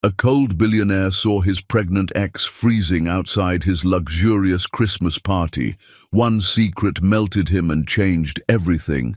A cold billionaire saw his pregnant ex freezing outside his luxurious Christmas party. One secret melted him and changed everything.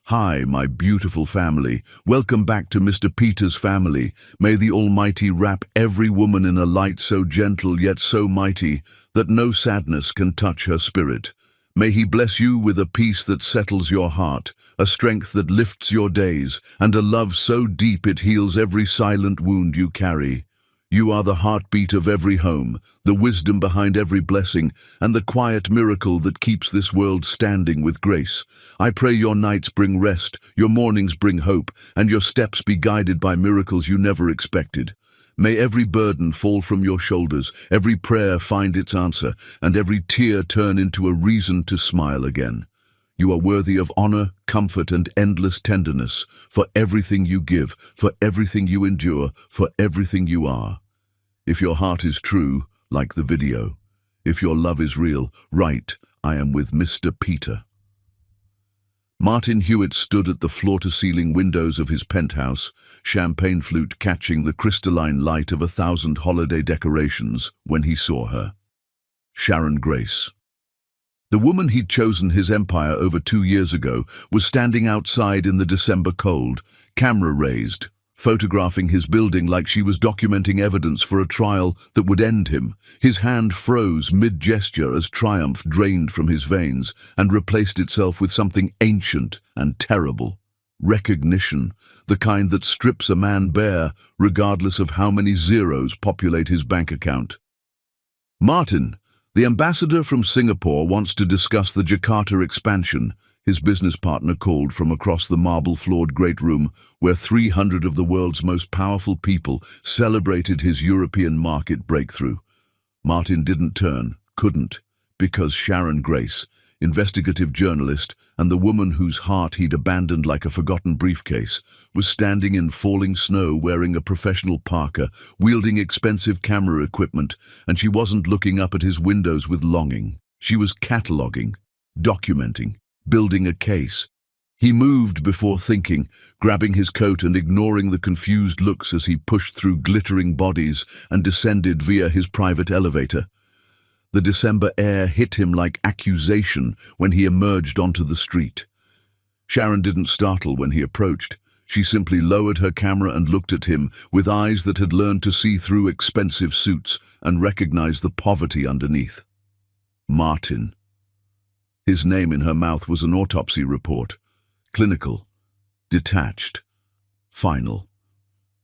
"Hi, my beautiful family. Welcome back to Mr. Peter's family. May the Almighty wrap every woman in a light so gentle yet so mighty that no sadness can touch her spirit. May He bless you with a peace that settles your heart, a strength that lifts your days, and a love so deep it heals every silent wound you carry. You are the heartbeat of every home, the wisdom behind every blessing, and the quiet miracle that keeps this world standing with grace. I pray your nights bring rest, your mornings bring hope, and your steps be guided by miracles you never expected. May every burden fall from your shoulders, every prayer find its answer, and every tear turn into a reason to smile again. You are worthy of honor, comfort, and endless tenderness, for everything you give, for everything you endure, for everything you are. If your heart is true, like the video. If your love is real, write, "I am with Mr. Peter." Martin Hewitt stood at the floor-to-ceiling windows of his penthouse, champagne flute catching the crystalline light of 1,000 holiday decorations, when he saw her. Sharon Grace. The woman he'd chosen his empire over 2 years ago was standing outside in the December cold, camera raised, photographing his building like she was documenting evidence for a trial that would end him. His hand froze mid-gesture as triumph drained from his veins and replaced itself with something ancient and terrible. Recognition, the kind that strips a man bare, regardless of how many zeros populate his bank account. "Martin, the ambassador from Singapore wants to discuss the Jakarta expansion," his business partner called from across the marble-floored great room where 300 of the world's most powerful people celebrated his European market breakthrough. Martin didn't turn, couldn't, because Sharon Grace, investigative journalist and the woman whose heart he'd abandoned like a forgotten briefcase, was standing in falling snow wearing a professional parka, wielding expensive camera equipment, and she wasn't looking up at his windows with longing. She was cataloging, documenting, building a case. He moved before thinking, grabbing his coat and ignoring the confused looks as he pushed through glittering bodies and descended via his private elevator. The December air hit him like accusation when he emerged onto the street. Sharon didn't startle when he approached. She simply lowered her camera and looked at him with eyes that had learned to see through expensive suits and recognize the poverty underneath. Martin. His name in her mouth was an autopsy report. Clinical. Detached. Final.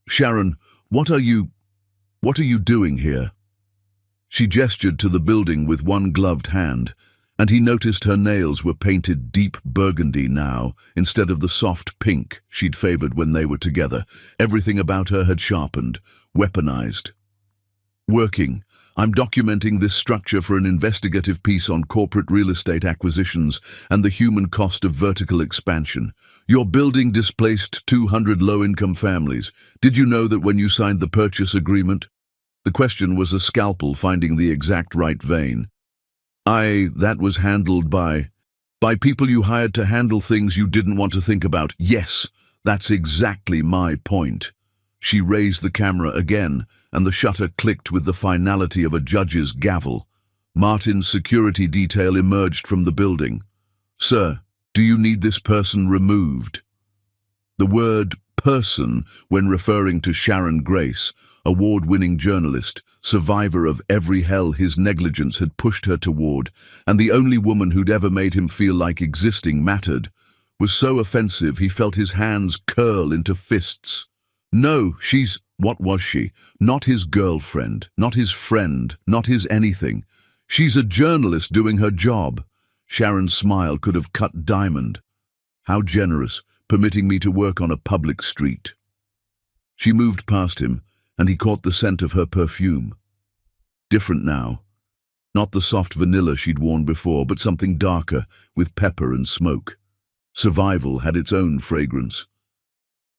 "Sharon, what are you doing here?" She gestured to the building with one gloved hand, and he noticed her nails were painted deep burgundy now, instead of the soft pink she'd favored when they were together. Everything about her had sharpened, weaponized. "Working. I'm documenting this structure for an investigative piece on corporate real estate acquisitions and the human cost of vertical expansion. Your building displaced 200 low-income families. Did you know that when you signed the purchase agreement?" The question was a scalpel finding the exact right vein. That was handled by people you hired to handle things you didn't want to think about." "Yes, that's exactly my point." She raised the camera again, and the shutter clicked with the finality of a judge's gavel. Martin's security detail emerged from the building. "Sir, do you need this person removed?" The word person, when referring to Sharon Grace, award-winning journalist, survivor of every hell his negligence had pushed her toward, and the only woman who'd ever made him feel like existing mattered, was so offensive he felt his hands curl into fists. No, what was she? Not his girlfriend, not his friend, not his anything. She's a journalist doing her job. Sharon's smile could have cut diamond. How generous, permitting me to work on a public street. She moved past him, and he caught the scent of her perfume. Different now. Not the soft vanilla she'd worn before, but something darker, with pepper and smoke. Survival had its own fragrance.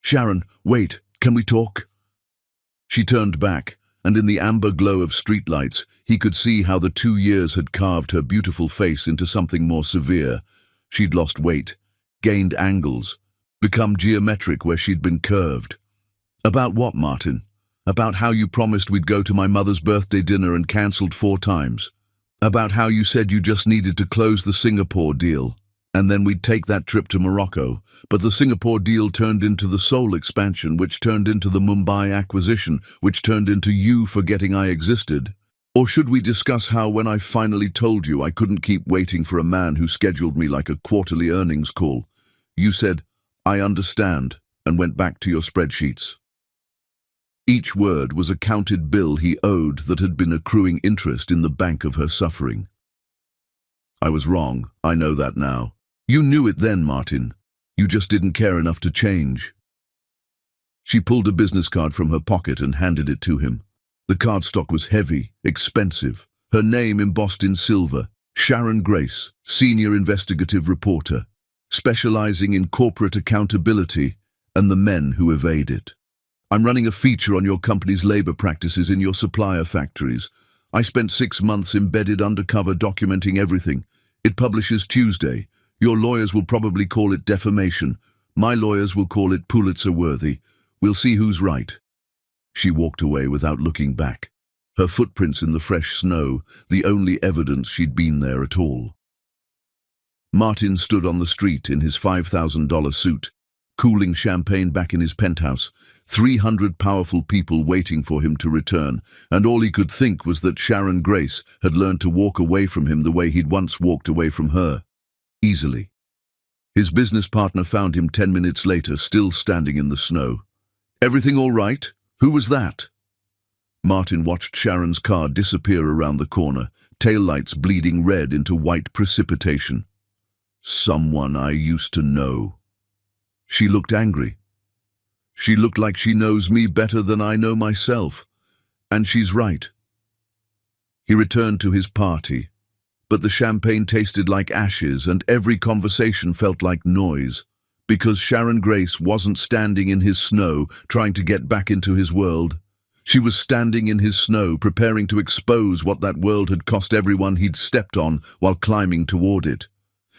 "Sharon, wait, can we talk?" She turned back, and in the amber glow of streetlights, he could see how the 2 years had carved her beautiful face into something more severe. She'd lost weight, gained angles, become geometric where she'd been curved. "About what, Martin?" About how you promised we'd go to my mother's birthday dinner and cancelled 4 times. About how you said you just needed to close the Singapore deal, and then we'd take that trip to Morocco. But the Singapore deal turned into the Seoul expansion, which turned into the Mumbai acquisition, which turned into you forgetting I existed. Or should we discuss how when I finally told you I couldn't keep waiting for a man who scheduled me like a quarterly earnings call, you said, "I understand," and went back to your spreadsheets. Each word was a counted bill he owed that had been accruing interest in the bank of her suffering. I was wrong, I know that now. You knew it then, Martin. You just didn't care enough to change. She pulled a business card from her pocket and handed it to him. The cardstock was heavy, expensive. Her name embossed in silver, Sharon Grace, Senior Investigative Reporter, specializing in corporate accountability and the men who evade it. I'm running a feature on your company's labor practices in your supplier factories. I spent 6 months embedded undercover documenting everything. It publishes Tuesday. Your lawyers will probably call it defamation. My lawyers will call it Pulitzer-worthy. We'll see who's right. She walked away without looking back. Her footprints in the fresh snow, the only evidence she'd been there at all. Martin stood on the street in his $5,000 suit, cooling champagne back in his penthouse, 300 powerful people waiting for him to return, and all he could think was that Sharon Grace had learned to walk away from him the way he'd once walked away from her, easily. His business partner found him 10 minutes later, still standing in the snow. "Everything all right? Who was that?" Martin watched Sharon's car disappear around the corner, taillights bleeding red into white precipitation. "Someone I used to know." She looked angry. She looked like she knows me better than I know myself. And she's right. He returned to his party, but the champagne tasted like ashes and every conversation felt like noise, because Sharon Grace wasn't standing in his snow trying to get back into his world. She was standing in his snow, preparing to expose what that world had cost everyone he'd stepped on while climbing toward it.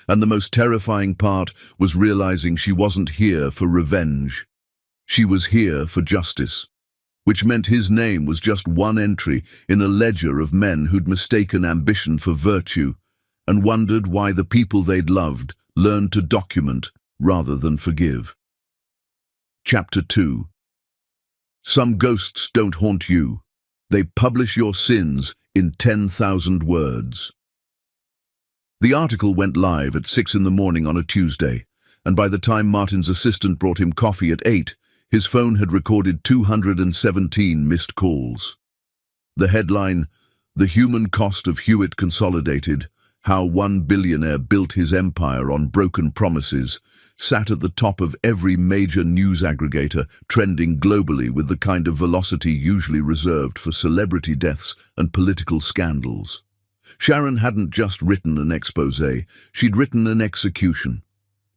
And the most terrifying part was realizing she wasn't here for revenge. She was here for justice, which meant his name was just one entry in a ledger of men who'd mistaken ambition for virtue and wondered why the people they'd loved learned to document rather than forgive. Chapter 2. Some ghosts don't haunt you. They publish your sins in 10,000 words. The article went live at 6 in the morning on a Tuesday, and by the time Martin's assistant brought him coffee at 8, his phone had recorded 217 missed calls. The headline, "The Human Cost of Hewitt Consolidated, How One Billionaire Built His Empire on Broken Promises," sat at the top of every major news aggregator, trending globally with the kind of velocity usually reserved for celebrity deaths and political scandals. Sharon hadn't just written an exposé, she'd written an execution.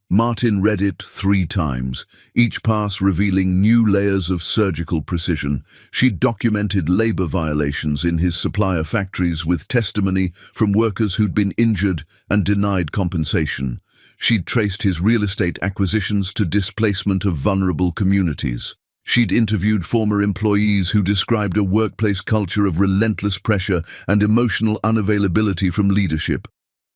Martin read it 3 times, each pass revealing new layers of surgical precision. She'd documented labor violations in his supplier factories with testimony from workers who'd been injured and denied compensation. She'd traced his real estate acquisitions to displacement of vulnerable communities. She'd interviewed former employees who described a workplace culture of relentless pressure and emotional unavailability from leadership.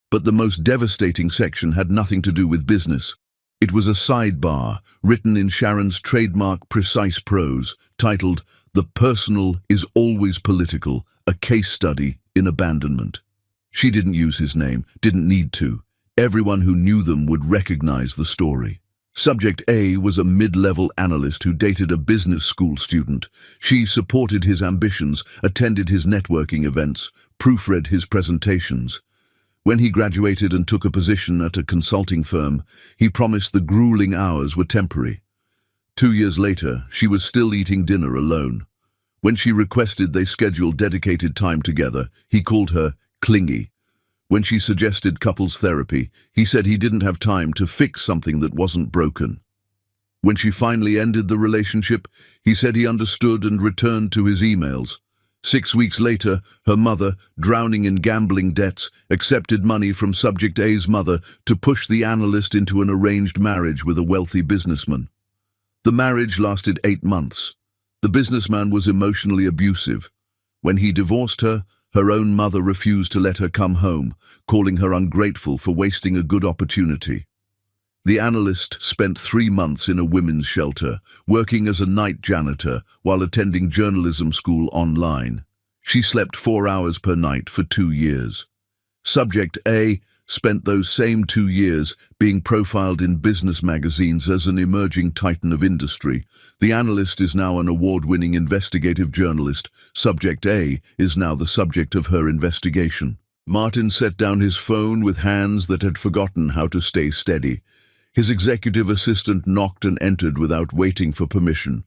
But the most devastating section had nothing to do with business. It was a sidebar, written in Sharon's trademark precise prose, titled, "The Personal is Always Political, a Case Study in Abandonment." She didn't use his name, didn't need to. Everyone who knew them would recognize the story. Subject A was a mid-level analyst who dated a business school student. She supported his ambitions, attended his networking events, proofread his presentations. When he graduated and took a position at a consulting firm, he promised the grueling hours were temporary. 2 years later, she was still eating dinner alone. When she requested they schedule dedicated time together, he called her clingy. When she suggested couples therapy, he said he didn't have time to fix something that wasn't broken. When she finally ended the relationship, he said he understood and returned to his emails. 6 weeks later, her mother, drowning in gambling debts, accepted money from Subject A's mother to push the analyst into an arranged marriage with a wealthy businessman. The marriage lasted 8 months. The businessman was emotionally abusive. When he divorced her, her own mother refused to let her come home, calling her ungrateful for wasting a good opportunity. The analyst spent 3 months in a women's shelter, working as a night janitor while attending journalism school online. She slept 4 hours per night for 2 years. Subject A spent those same 2 years being profiled in business magazines as an emerging titan of industry. The analyst is now an award-winning investigative journalist. Subject A is now the subject of her investigation. Martin set down his phone with hands that had forgotten how to stay steady. His executive assistant knocked and entered without waiting for permission.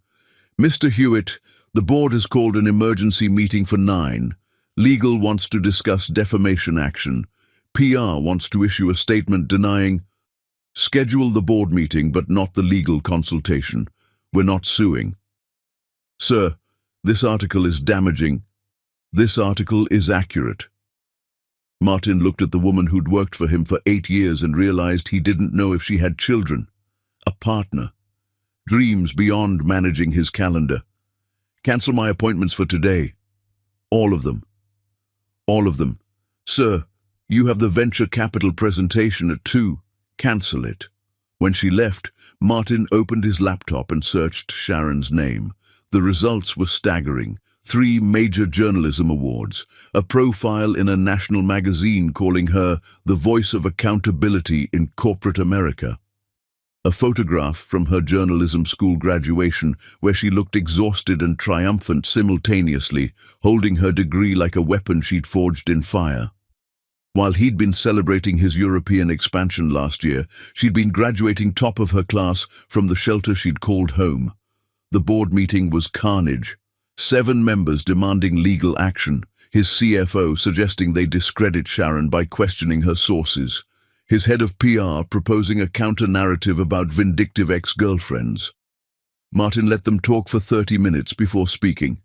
"Mr. Hewitt, the board has called an emergency meeting for 9. Legal wants to discuss defamation action. PR wants to issue a statement denying. Schedule the board meeting, but not the legal consultation. We're not suing." "Sir, this article is damaging." "This article is accurate." Martin looked at the woman who'd worked for him for 8 years and realized he didn't know if she had children, a partner, dreams beyond managing his calendar. "Cancel my appointments for today. All of them. All of them. Sir, you have the venture capital presentation at 2. Cancel it." When she left, Martin opened his laptop and searched Sharon's name. The results were staggering. 3 major journalism awards, a profile in a national magazine calling her the voice of accountability in corporate America. A photograph from her journalism school graduation where she looked exhausted and triumphant simultaneously, holding her degree like a weapon she'd forged in fire. While he'd been celebrating his European expansion last year, she'd been graduating top of her class from the shelter she'd called home. The board meeting was carnage. 7 members demanding legal action, his CFO suggesting they discredit Sharon by questioning her sources, his head of PR proposing a counter-narrative about vindictive ex-girlfriends. Martin let them talk for 30 minutes before speaking.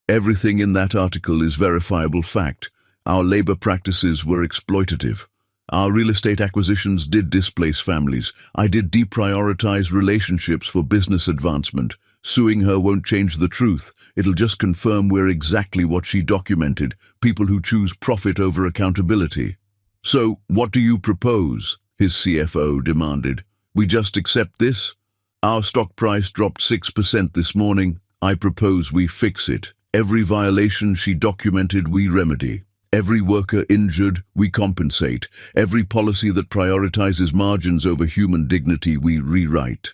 "Everything in that article is verifiable fact. Our labor practices were exploitative. Our real estate acquisitions did displace families. I did deprioritize relationships for business advancement. Suing her won't change the truth. It'll just confirm we're exactly what she documented, people who choose profit over accountability." "So, what do you propose?" his CFO demanded. "We just accept this? Our stock price dropped 6% this morning. I propose we fix it. Every violation she documented, we remedy. Every worker injured, we compensate. Every policy that prioritizes margins over human dignity, we rewrite.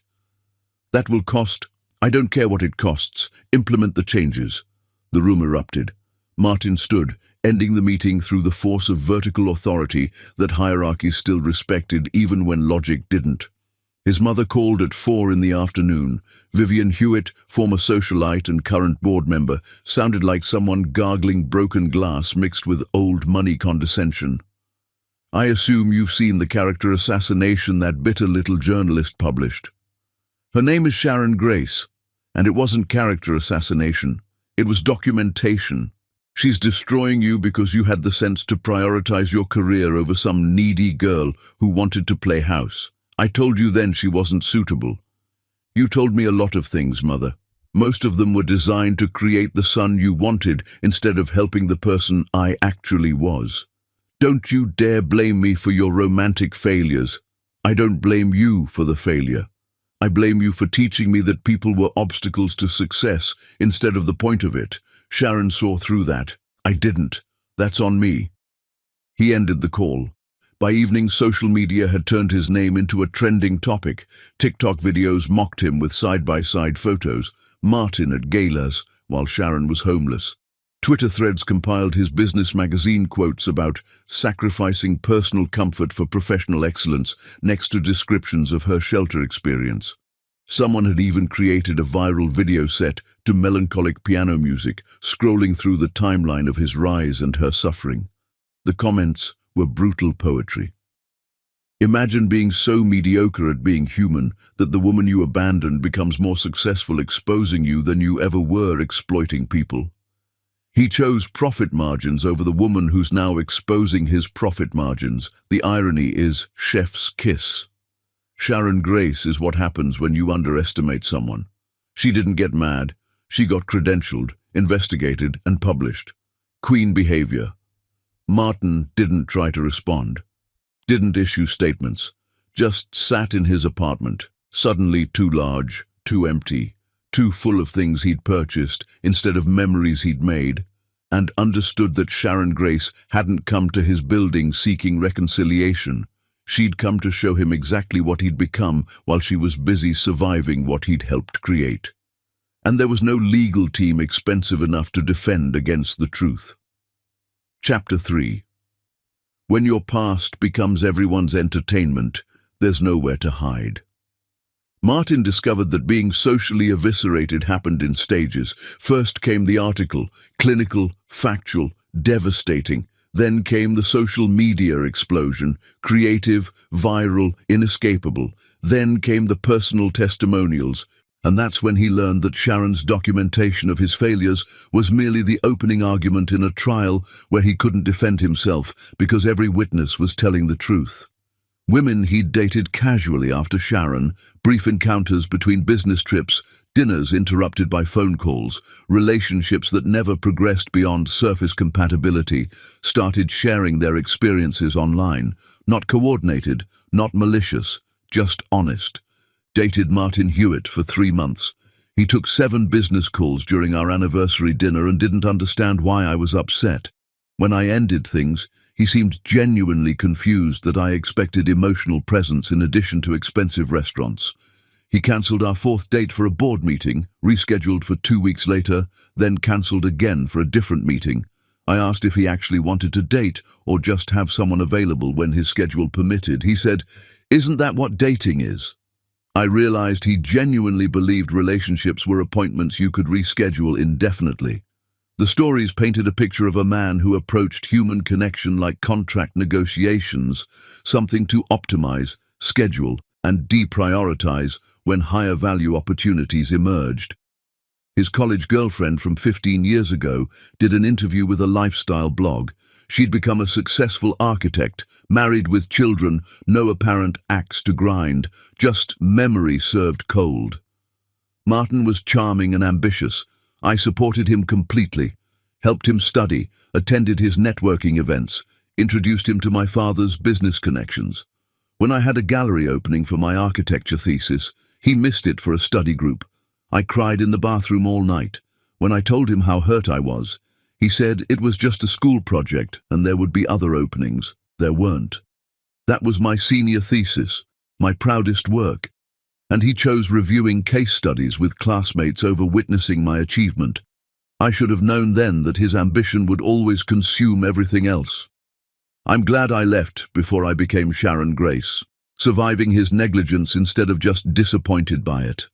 That will cost. I don't care what it costs. Implement the changes." The room erupted. Martin stood, ending the meeting through the force of vertical authority that hierarchy still respected even when logic didn't. His mother called at 4 in the afternoon. Vivian Hewitt, former socialite and current board member, sounded like someone gargling broken glass mixed with old money condescension. "I assume you've seen the character assassination that bitter little journalist published. Her name is Sharon Grace, and it wasn't character assassination. It was documentation. She's destroying you because you had the sense to prioritize your career over some needy girl who wanted to play house. I told you then she wasn't suitable. You told me a lot of things, Mother. Most of them were designed to create the son you wanted instead of helping the person I actually was. Don't you dare blame me for your romantic failures. I don't blame you for the failure. I blame you for teaching me that people were obstacles to success instead of the point of it. Sharon saw through that. I didn't. That's on me." He ended the call. By evening, social media had turned his name into a trending topic. TikTok videos mocked him with side-by-side photos. Martin at galas, while Sharon was homeless. Twitter threads compiled his business magazine quotes about sacrificing personal comfort for professional excellence next to descriptions of her shelter experience. Someone had even created a viral video set to melancholic piano music, scrolling through the timeline of his rise and her suffering. The comments were brutal poetry. Imagine being so mediocre at being human that the woman you abandoned becomes more successful exposing you than you ever were exploiting people. He chose profit margins over the woman who's now exposing his profit margins. The irony is chef's kiss. Sharon Grace is what happens when you underestimate someone. She didn't get mad. She got credentialed, investigated, and published. Queen behavior. Martin didn't try to respond, didn't issue statements, just sat in his apartment, suddenly too large, too empty, too full of things he'd purchased instead of memories he'd made, and understood that Sharon Grace hadn't come to his building seeking reconciliation. She'd come to show him exactly what he'd become while she was busy surviving what he'd helped create. And there was no legal team expensive enough to defend against the truth. Chapter 3. When your past becomes everyone's entertainment, there's nowhere to hide. Martin discovered that being socially eviscerated happened in stages. First came the article, clinical, factual, devastating. Then came the social media explosion, creative, viral, inescapable. Then came the personal testimonials, and that's when he learned that Sharon's documentation of his failures was merely the opening argument in a trial where he couldn't defend himself because every witness was telling the truth. Women he'd dated casually after Sharon, brief encounters between business trips, dinners interrupted by phone calls, relationships that never progressed beyond surface compatibility, started sharing their experiences online, not coordinated, not malicious, just honest. Dated Martin Hewitt for 3 months. He took 7 business calls during our anniversary dinner and didn't understand why I was upset. When I ended things, he seemed genuinely confused that I expected emotional presence in addition to expensive restaurants. He cancelled our 4th date for a board meeting, rescheduled for 2 weeks later, then cancelled again for a different meeting. I asked if he actually wanted to date or just have someone available when his schedule permitted. He said, "Isn't that what dating is?" I realized he genuinely believed relationships were appointments you could reschedule indefinitely. The stories painted a picture of a man who approached human connection like contract negotiations, something to optimize, schedule, and deprioritize when higher value opportunities emerged. His college girlfriend from 15 years ago did an interview with a lifestyle blog. She'd become a successful architect, married with children, no apparent axe to grind, just memory served cold. Martin was charming and ambitious. I supported him completely, helped him study, attended his networking events, introduced him to my father's business connections. When I had a gallery opening for my architecture thesis, he missed it for a study group. I cried in the bathroom all night. When I told him how hurt I was, he said it was just a school project and there would be other openings. There weren't. That was my senior thesis, my proudest work. And he chose reviewing case studies with classmates over witnessing my achievement. I should have known then that his ambition would always consume everything else. I'm glad I left before I became Sharon Grace, surviving his negligence instead of just disappointed by it.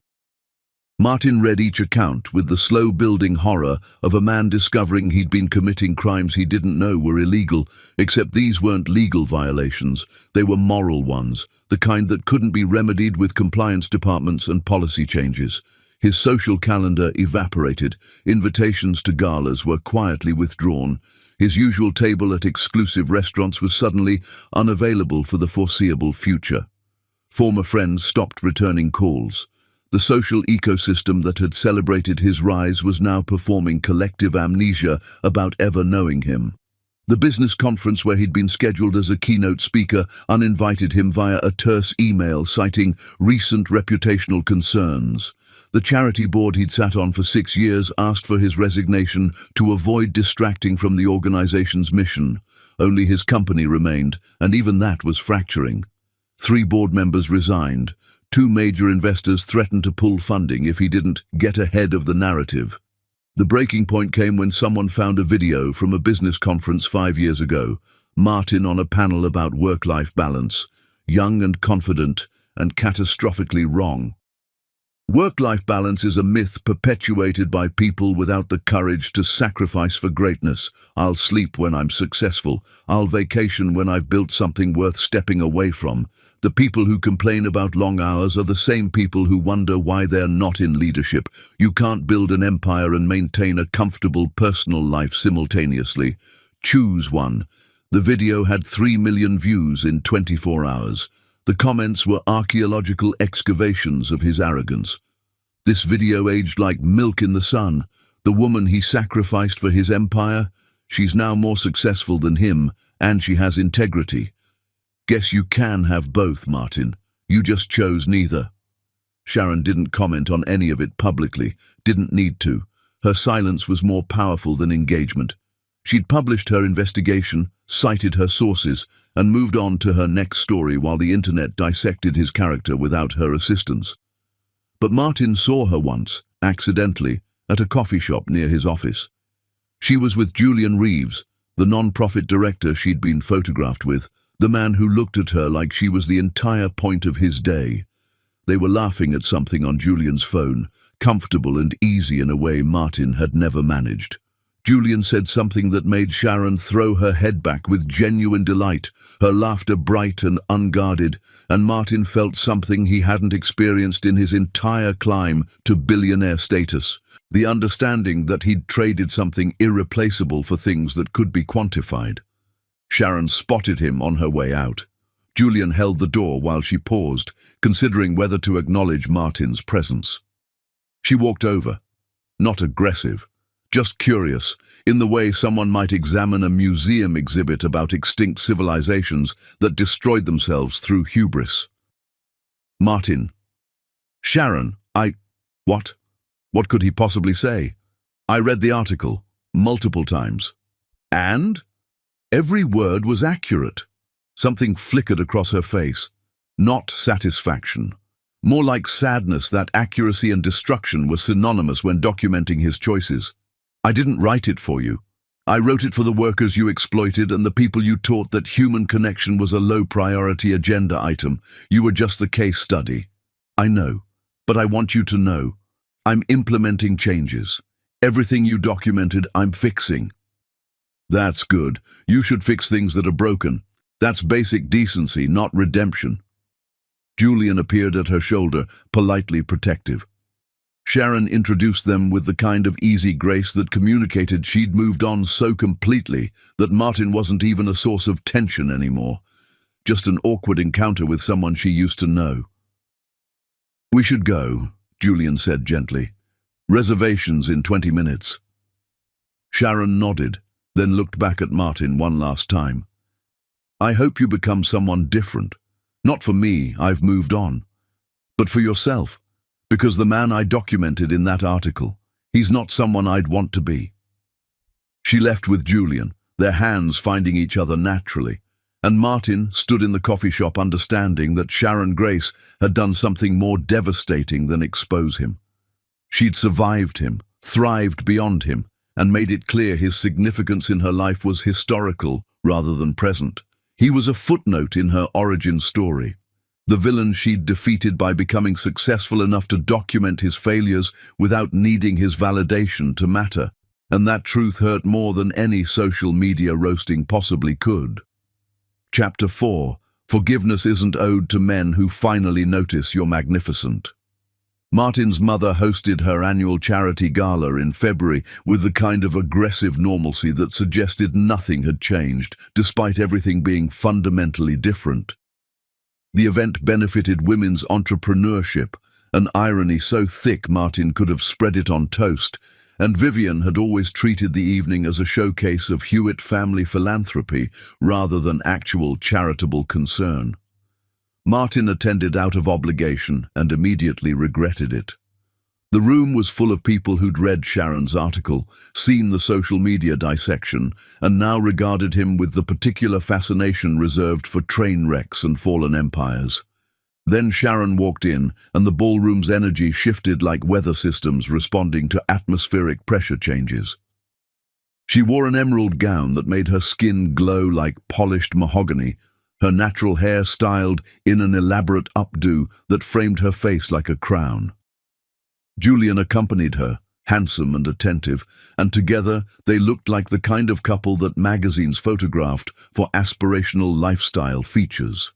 Martin read each account with the slow-building horror of a man discovering he'd been committing crimes he didn't know were illegal, except these weren't legal violations, they were moral ones, the kind that couldn't be remedied with compliance departments and policy changes. His social calendar evaporated, invitations to galas were quietly withdrawn, his usual table at exclusive restaurants was suddenly unavailable for the foreseeable future. Former friends stopped returning calls. The social ecosystem that had celebrated his rise was now performing collective amnesia about ever knowing him. The business conference where he'd been scheduled as a keynote speaker uninvited him via a terse email citing recent reputational concerns. The charity board he'd sat on for 6 years asked for his resignation to avoid distracting from the organization's mission. Only his company remained, and even that was fracturing. 3 board members resigned. 2 major investors threatened to pull funding if he didn't get ahead of the narrative. The breaking point came when someone found a video from a business conference 5 years ago, Martin on a panel about work-life balance, young and confident, and catastrophically wrong. Work-life balance is a myth perpetuated by people without the courage to sacrifice for greatness. I'll sleep when I'm successful. I'll vacation when I've built something worth stepping away from. The people who complain about long hours are the same people who wonder why they're not in leadership. You can't build an empire and maintain a comfortable personal life simultaneously. Choose one. The video had 3 million views in 24 hours. The comments were archaeological excavations of his arrogance. This video aged like milk in the sun. The woman he sacrificed for his empire, she's now more successful than him, and she has integrity. Guess you can have both, Martin. You just chose neither. Sharon didn't comment on any of it publicly, didn't need to. Her silence was more powerful than engagement. She'd published her investigation, cited her sources, and moved on to her next story while the internet dissected his character without her assistance. But Martin saw her once, accidentally, at a coffee shop near his office. She was with Julian Reeves, the non-profit director she'd been photographed with, the man who looked at her like she was the entire point of his day. They were laughing at something on Julian's phone, comfortable and easy in a way Martin had never managed. Julian said something that made Sharon throw her head back with genuine delight, her laughter bright and unguarded, and Martin felt something he hadn't experienced in his entire climb to billionaire status, the understanding that he'd traded something irreplaceable for things that could be quantified. Sharon spotted him on her way out. Julian held the door while she paused, considering whether to acknowledge Martin's presence. She walked over, not aggressive, just curious, in the way someone might examine a museum exhibit about extinct civilizations that destroyed themselves through hubris. Martin. Sharon, What? What could he possibly say? I read the article, multiple times. And? Every word was accurate. Something flickered across her face. Not satisfaction. More like sadness that accuracy and destruction were synonymous when documenting his choices. I didn't write it for you. I wrote it for the workers you exploited and the people you taught that human connection was a low-priority agenda item. You were just the case study. I know, but I want you to know. I'm implementing changes. Everything you documented, I'm fixing. That's good. You should fix things that are broken. That's basic decency, not redemption. Julian appeared at her shoulder, politely protective. Sharon introduced them with the kind of easy grace that communicated she'd moved on so completely that Martin wasn't even a source of tension anymore, just an awkward encounter with someone she used to know. We should go, Julian said gently. Reservations in 20 minutes. Sharon nodded, then looked back at Martin one last time. I hope you become someone different. Not for me, I've moved on. But for yourself. Because the man I documented in that article, he's not someone I'd want to be. She left with Julian, their hands finding each other naturally, and Martin stood in the coffee shop understanding that Sharon Grace had done something more devastating than expose him. She'd survived him, thrived beyond him, and made it clear his significance in her life was historical rather than present. He was a footnote in her origin story. The villain she'd defeated by becoming successful enough to document his failures without needing his validation to matter, and that truth hurt more than any social media roasting possibly could. Chapter 4. Forgiveness isn't owed to men who finally notice you're magnificent. Martin's mother hosted her annual charity gala in February with the kind of aggressive normalcy that suggested nothing had changed, despite everything being fundamentally different. The event benefited women's entrepreneurship, an irony so thick Martin could have spread it on toast, and Vivian had always treated the evening as a showcase of Hewitt family philanthropy rather than actual charitable concern. Martin attended out of obligation and immediately regretted it. The room was full of people who'd read Sharon's article, seen the social media dissection, and now regarded him with the particular fascination reserved for train wrecks and fallen empires. Then Sharon walked in, and the ballroom's energy shifted like weather systems responding to atmospheric pressure changes. She wore an emerald gown that made her skin glow like polished mahogany, her natural hair styled in an elaborate updo that framed her face like a crown. Julian accompanied her, handsome and attentive, and together they looked like the kind of couple that magazines photographed for aspirational lifestyle features.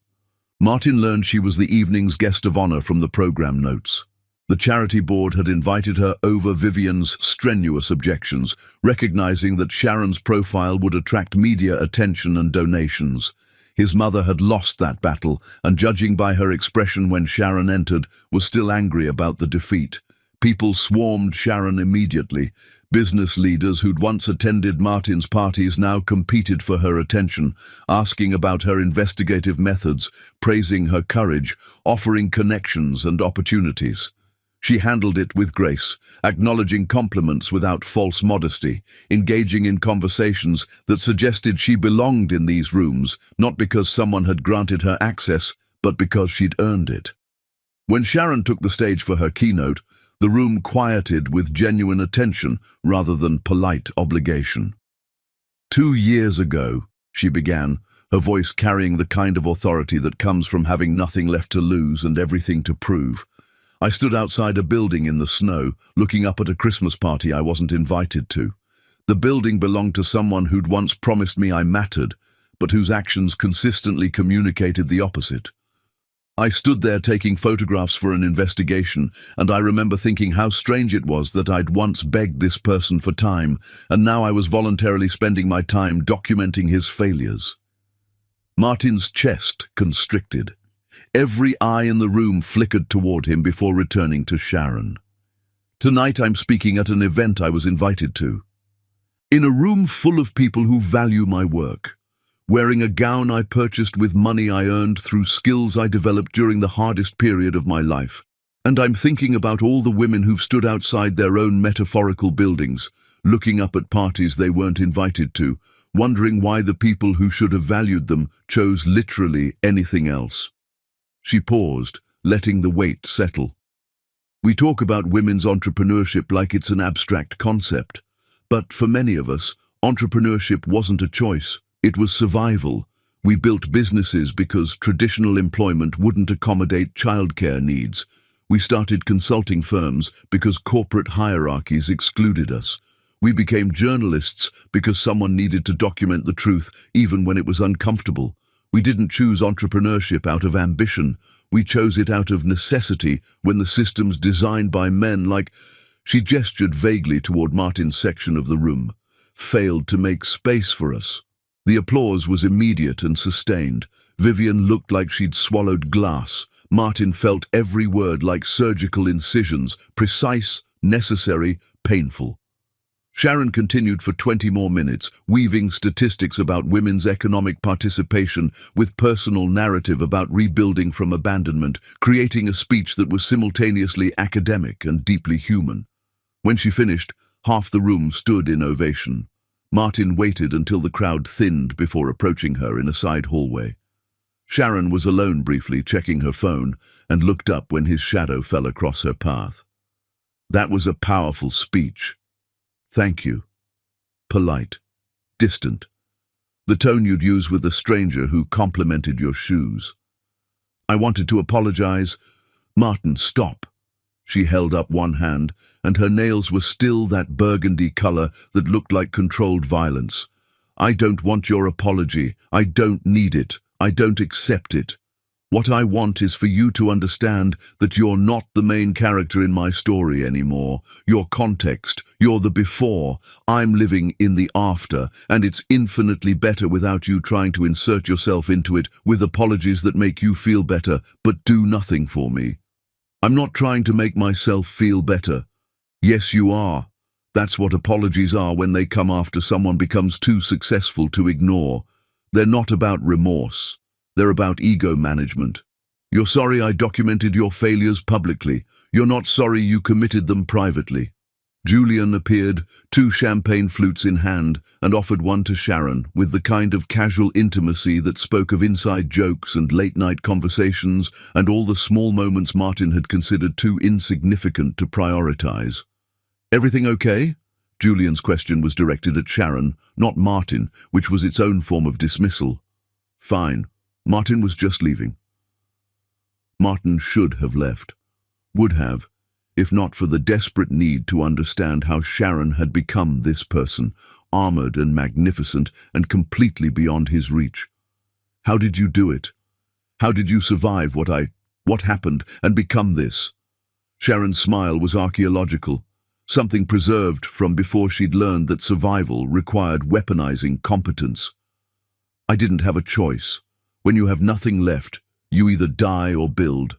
Martin learned she was the evening's guest of honor from the program notes. The charity board had invited her over Vivian's strenuous objections, recognizing that Sharon's profile would attract media attention and donations. His mother had lost that battle, and judging by her expression when Sharon entered, was still angry about the defeat. People swarmed Sharon immediately. Business leaders who'd once attended Martin's parties now competed for her attention, asking about her investigative methods, praising her courage, offering connections and opportunities. She handled it with grace, acknowledging compliments without false modesty, engaging in conversations that suggested she belonged in these rooms, not because someone had granted her access, but because she'd earned it. When Sharon took the stage for her keynote, the room quieted with genuine attention rather than polite obligation. 2 years ago, she began, her voice carrying the kind of authority that comes from having nothing left to lose and everything to prove. I stood outside a building in the snow, looking up at a Christmas party I wasn't invited to. The building belonged to someone who'd once promised me I mattered, but whose actions consistently communicated the opposite. I stood there taking photographs for an investigation, and I remember thinking how strange it was that I'd once begged this person for time, and now I was voluntarily spending my time documenting his failures. Martin's chest constricted. Every eye in the room flickered toward him before returning to Sharon. Tonight I'm speaking at an event I was invited to. In a room full of people who value my work, wearing a gown I purchased with money I earned through skills I developed during the hardest period of my life. And I'm thinking about all the women who've stood outside their own metaphorical buildings, looking up at parties they weren't invited to, wondering why the people who should have valued them chose literally anything else. She paused, letting the weight settle. We talk about women's entrepreneurship like it's an abstract concept. But for many of us, entrepreneurship wasn't a choice. It was survival. We built businesses because traditional employment wouldn't accommodate childcare needs. We started consulting firms because corporate hierarchies excluded us. We became journalists because someone needed to document the truth even when it was uncomfortable. We didn't choose entrepreneurship out of ambition. We chose it out of necessity when the systems designed by men like... She gestured vaguely toward Martin's section of the room, failed to make space for us. The applause was immediate and sustained. Vivian looked like she'd swallowed glass. Martin felt every word like surgical incisions, precise, necessary, painful. Sharon continued for 20 more minutes, weaving statistics about women's economic participation with personal narrative about rebuilding from abandonment, creating a speech that was simultaneously academic and deeply human. When she finished, half the room stood in ovation. Martin waited until the crowd thinned before approaching her in a side hallway. Sharon was alone briefly, checking her phone, and looked up when his shadow fell across her path. That was a powerful speech. Thank you. Polite. Distant. The tone you'd use with a stranger who complimented your shoes. I wanted to apologize. Martin, stop. She held up one hand, and her nails were still that burgundy color that looked like controlled violence. I don't want your apology. I don't need it. I don't accept it. What I want is for you to understand that you're not the main character in my story anymore. You're context. You're the before. I'm living in the after, and it's infinitely better without you trying to insert yourself into it with apologies that make you feel better, but do nothing for me. I'm not trying to make myself feel better. Yes, you are. That's what apologies are when they come after someone becomes too successful to ignore. They're not about remorse. They're about ego management. You're sorry I documented your failures publicly. You're not sorry you committed them privately. Julian appeared, 2 champagne flutes in hand, and offered one to Sharon, with the kind of casual intimacy that spoke of inside jokes and late-night conversations and all the small moments Martin had considered too insignificant to prioritize. Everything okay? Julian's question was directed at Sharon, not Martin, which was its own form of dismissal. Fine. Martin was just leaving. Martin should have left. Would have, if not for the desperate need to understand how Sharon had become this person, armored and magnificent and completely beyond his reach. How did you do it? How did you survive what happened and become this? Sharon's smile was archaeological, something preserved from before she'd learned that survival required weaponizing competence. I didn't have a choice. When you have nothing left, you either die or build.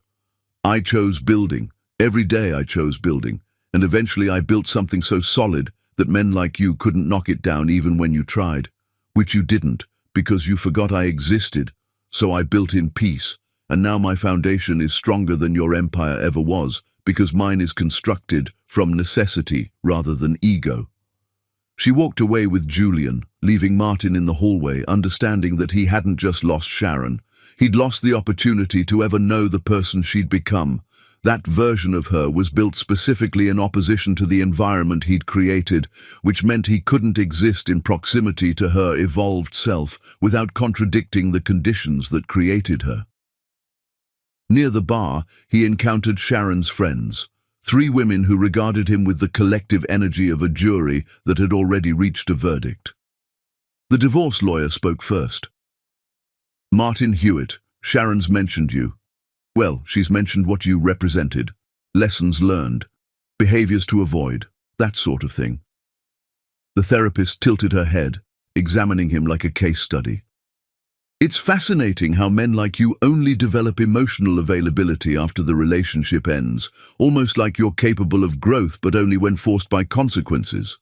I chose building. Every day I chose building. And eventually I built something so solid that men like you couldn't knock it down even when you tried. Which you didn't, because you forgot I existed. So I built in peace, and now my foundation is stronger than your empire ever was, because mine is constructed from necessity rather than ego." She walked away with Julian, leaving Martin in the hallway, understanding that he hadn't just lost Sharon. He'd lost the opportunity to ever know the person she'd become. That version of her was built specifically in opposition to the environment he'd created, which meant he couldn't exist in proximity to her evolved self without contradicting the conditions that created her. Near the bar, he encountered Sharon's friends. 3 women who regarded him with the collective energy of a jury that had already reached a verdict. The divorce lawyer spoke first. "Martin Hewitt, Sharon's mentioned you. Well, she's mentioned what you represented. Lessons learned. Behaviors to avoid. That sort of thing." The therapist tilted her head, examining him like a case study. "It's fascinating how men like you only develop emotional availability after the relationship ends, almost like you're capable of growth but only when forced by consequences."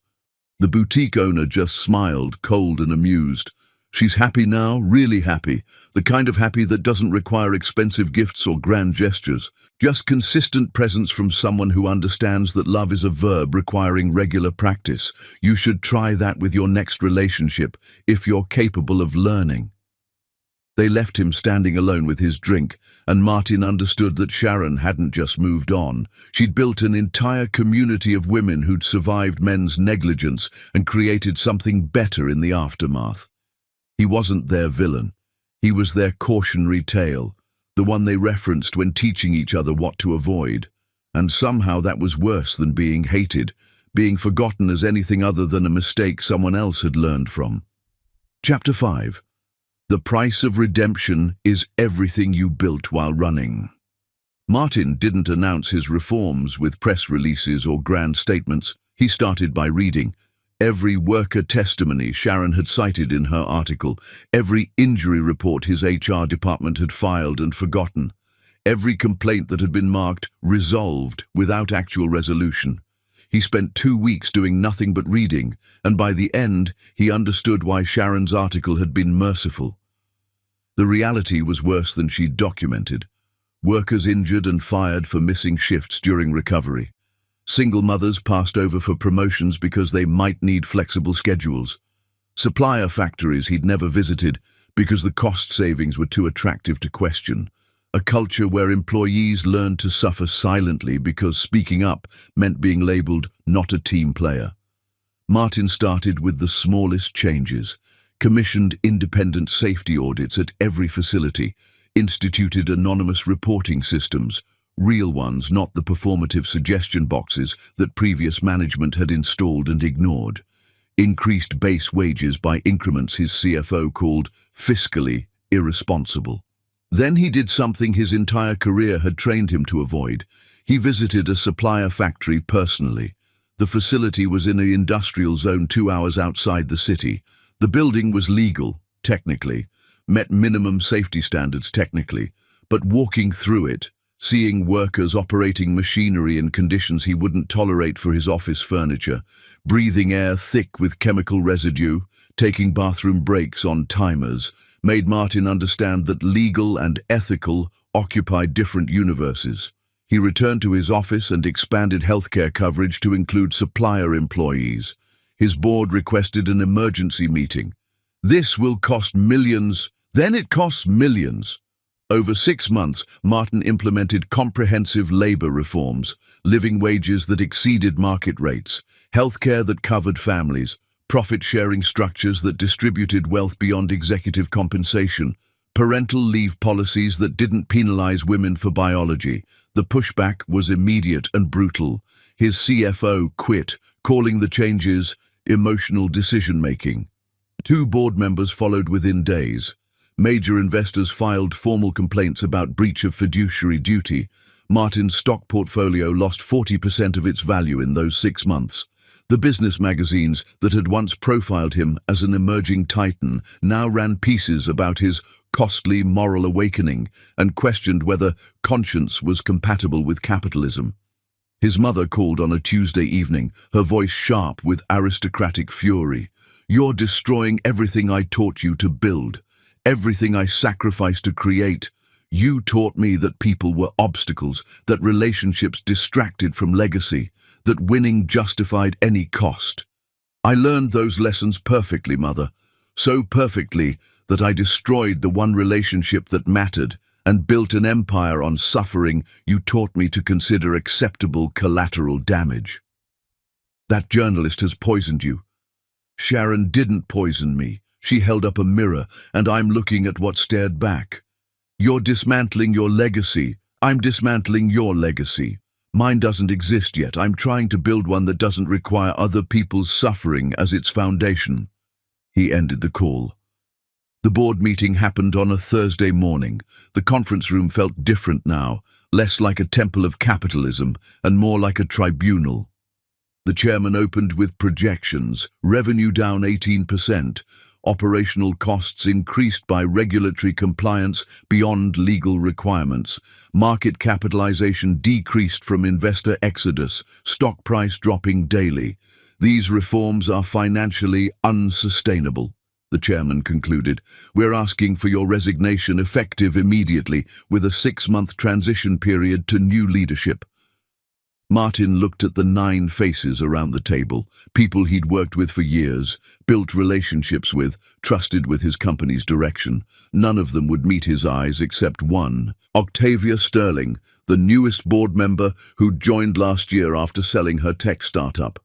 The boutique owner just smiled, cold and amused. She's happy now, really happy, the kind of happy that doesn't require expensive gifts or grand gestures, just consistent presence from someone who understands that love is a verb requiring regular practice. You should try that with your next relationship if you're capable of learning. They left him standing alone with his drink, and Martin understood that Sharon hadn't just moved on. She'd built an entire community of women who'd survived men's negligence and created something better in the aftermath. He wasn't their villain. He was their cautionary tale, the one they referenced when teaching each other what to avoid. And somehow that was worse than being hated, being forgotten as anything other than a mistake someone else had learned from. Chapter 5. The price of redemption is everything you built while running. Martin didn't announce his reforms with press releases or grand statements. He started by reading every worker testimony Sharon had cited in her article, every injury report his HR department had filed and forgotten, every complaint that had been marked resolved without actual resolution. He spent 2 weeks doing nothing but reading, and by the end, he understood why Sharon's article had been merciful. The reality was worse than she'd documented. Workers injured and fired for missing shifts during recovery. Single mothers passed over for promotions because they might need flexible schedules. Supplier factories he'd never visited because the cost savings were too attractive to question. A culture where employees learned to suffer silently because speaking up meant being labeled not a team player. Martin started with the smallest changes, commissioned independent safety audits at every facility, instituted anonymous reporting systems, real ones, not the performative suggestion boxes that previous management had installed and ignored, increased base wages by increments his CFO called fiscally irresponsible. Then he did something his entire career had trained him to avoid. He visited a supplier factory personally. The facility was in an industrial zone 2 hours outside the city. The building was legal, technically, met minimum safety standards technically, but walking through it, seeing workers operating machinery in conditions he wouldn't tolerate for his office furniture, breathing air thick with chemical residue, taking bathroom breaks on timers, made Martin understand that legal and ethical occupied different universes. He returned to his office and expanded healthcare coverage to include supplier employees. His board requested an emergency meeting. This will cost millions, then it costs millions. Over 6 months, Martin implemented comprehensive labor reforms, living wages that exceeded market rates, healthcare that covered families, profit-sharing structures that distributed wealth beyond executive compensation, parental leave policies that didn't penalize women for biology. The pushback was immediate and brutal. His CFO quit, calling the changes emotional decision-making. 2 board members followed within days. Major investors filed formal complaints about breach of fiduciary duty. Martin's stock portfolio lost 40% of its value in those 6 months. The business magazines that had once profiled him as an emerging titan now ran pieces about his costly moral awakening and questioned whether conscience was compatible with capitalism. His mother called on a Tuesday evening, her voice sharp with aristocratic fury. "You're destroying everything I taught you to build, everything I sacrificed to create. You taught me that people were obstacles, that relationships distracted from legacy, that winning justified any cost. I learned those lessons perfectly, Mother, so perfectly that I destroyed the one relationship that mattered and built an empire on suffering you taught me to consider acceptable collateral damage. That journalist has poisoned you." "Sharon didn't poison me. She held up a mirror, and I'm looking at what stared back. You're dismantling your legacy. I'm dismantling your legacy. Mine doesn't exist yet. I'm trying to build one that doesn't require other people's suffering as its foundation." He ended the call. The board meeting happened on a Thursday morning. The conference room felt different now, less like a temple of capitalism and more like a tribunal. The chairman opened with projections: revenue down 18%, operational costs increased by regulatory compliance beyond legal requirements, market capitalization decreased from investor exodus, stock price dropping daily. "These reforms are financially unsustainable," the chairman concluded. "We're asking for your resignation effective immediately, with a 6-month transition period to new leadership." Martin looked at the 9 faces around the table, people he'd worked with for years, built relationships with, trusted with his company's direction. None of them would meet his eyes except one, Octavia Sterling, the newest board member who'd joined last year after selling her tech startup.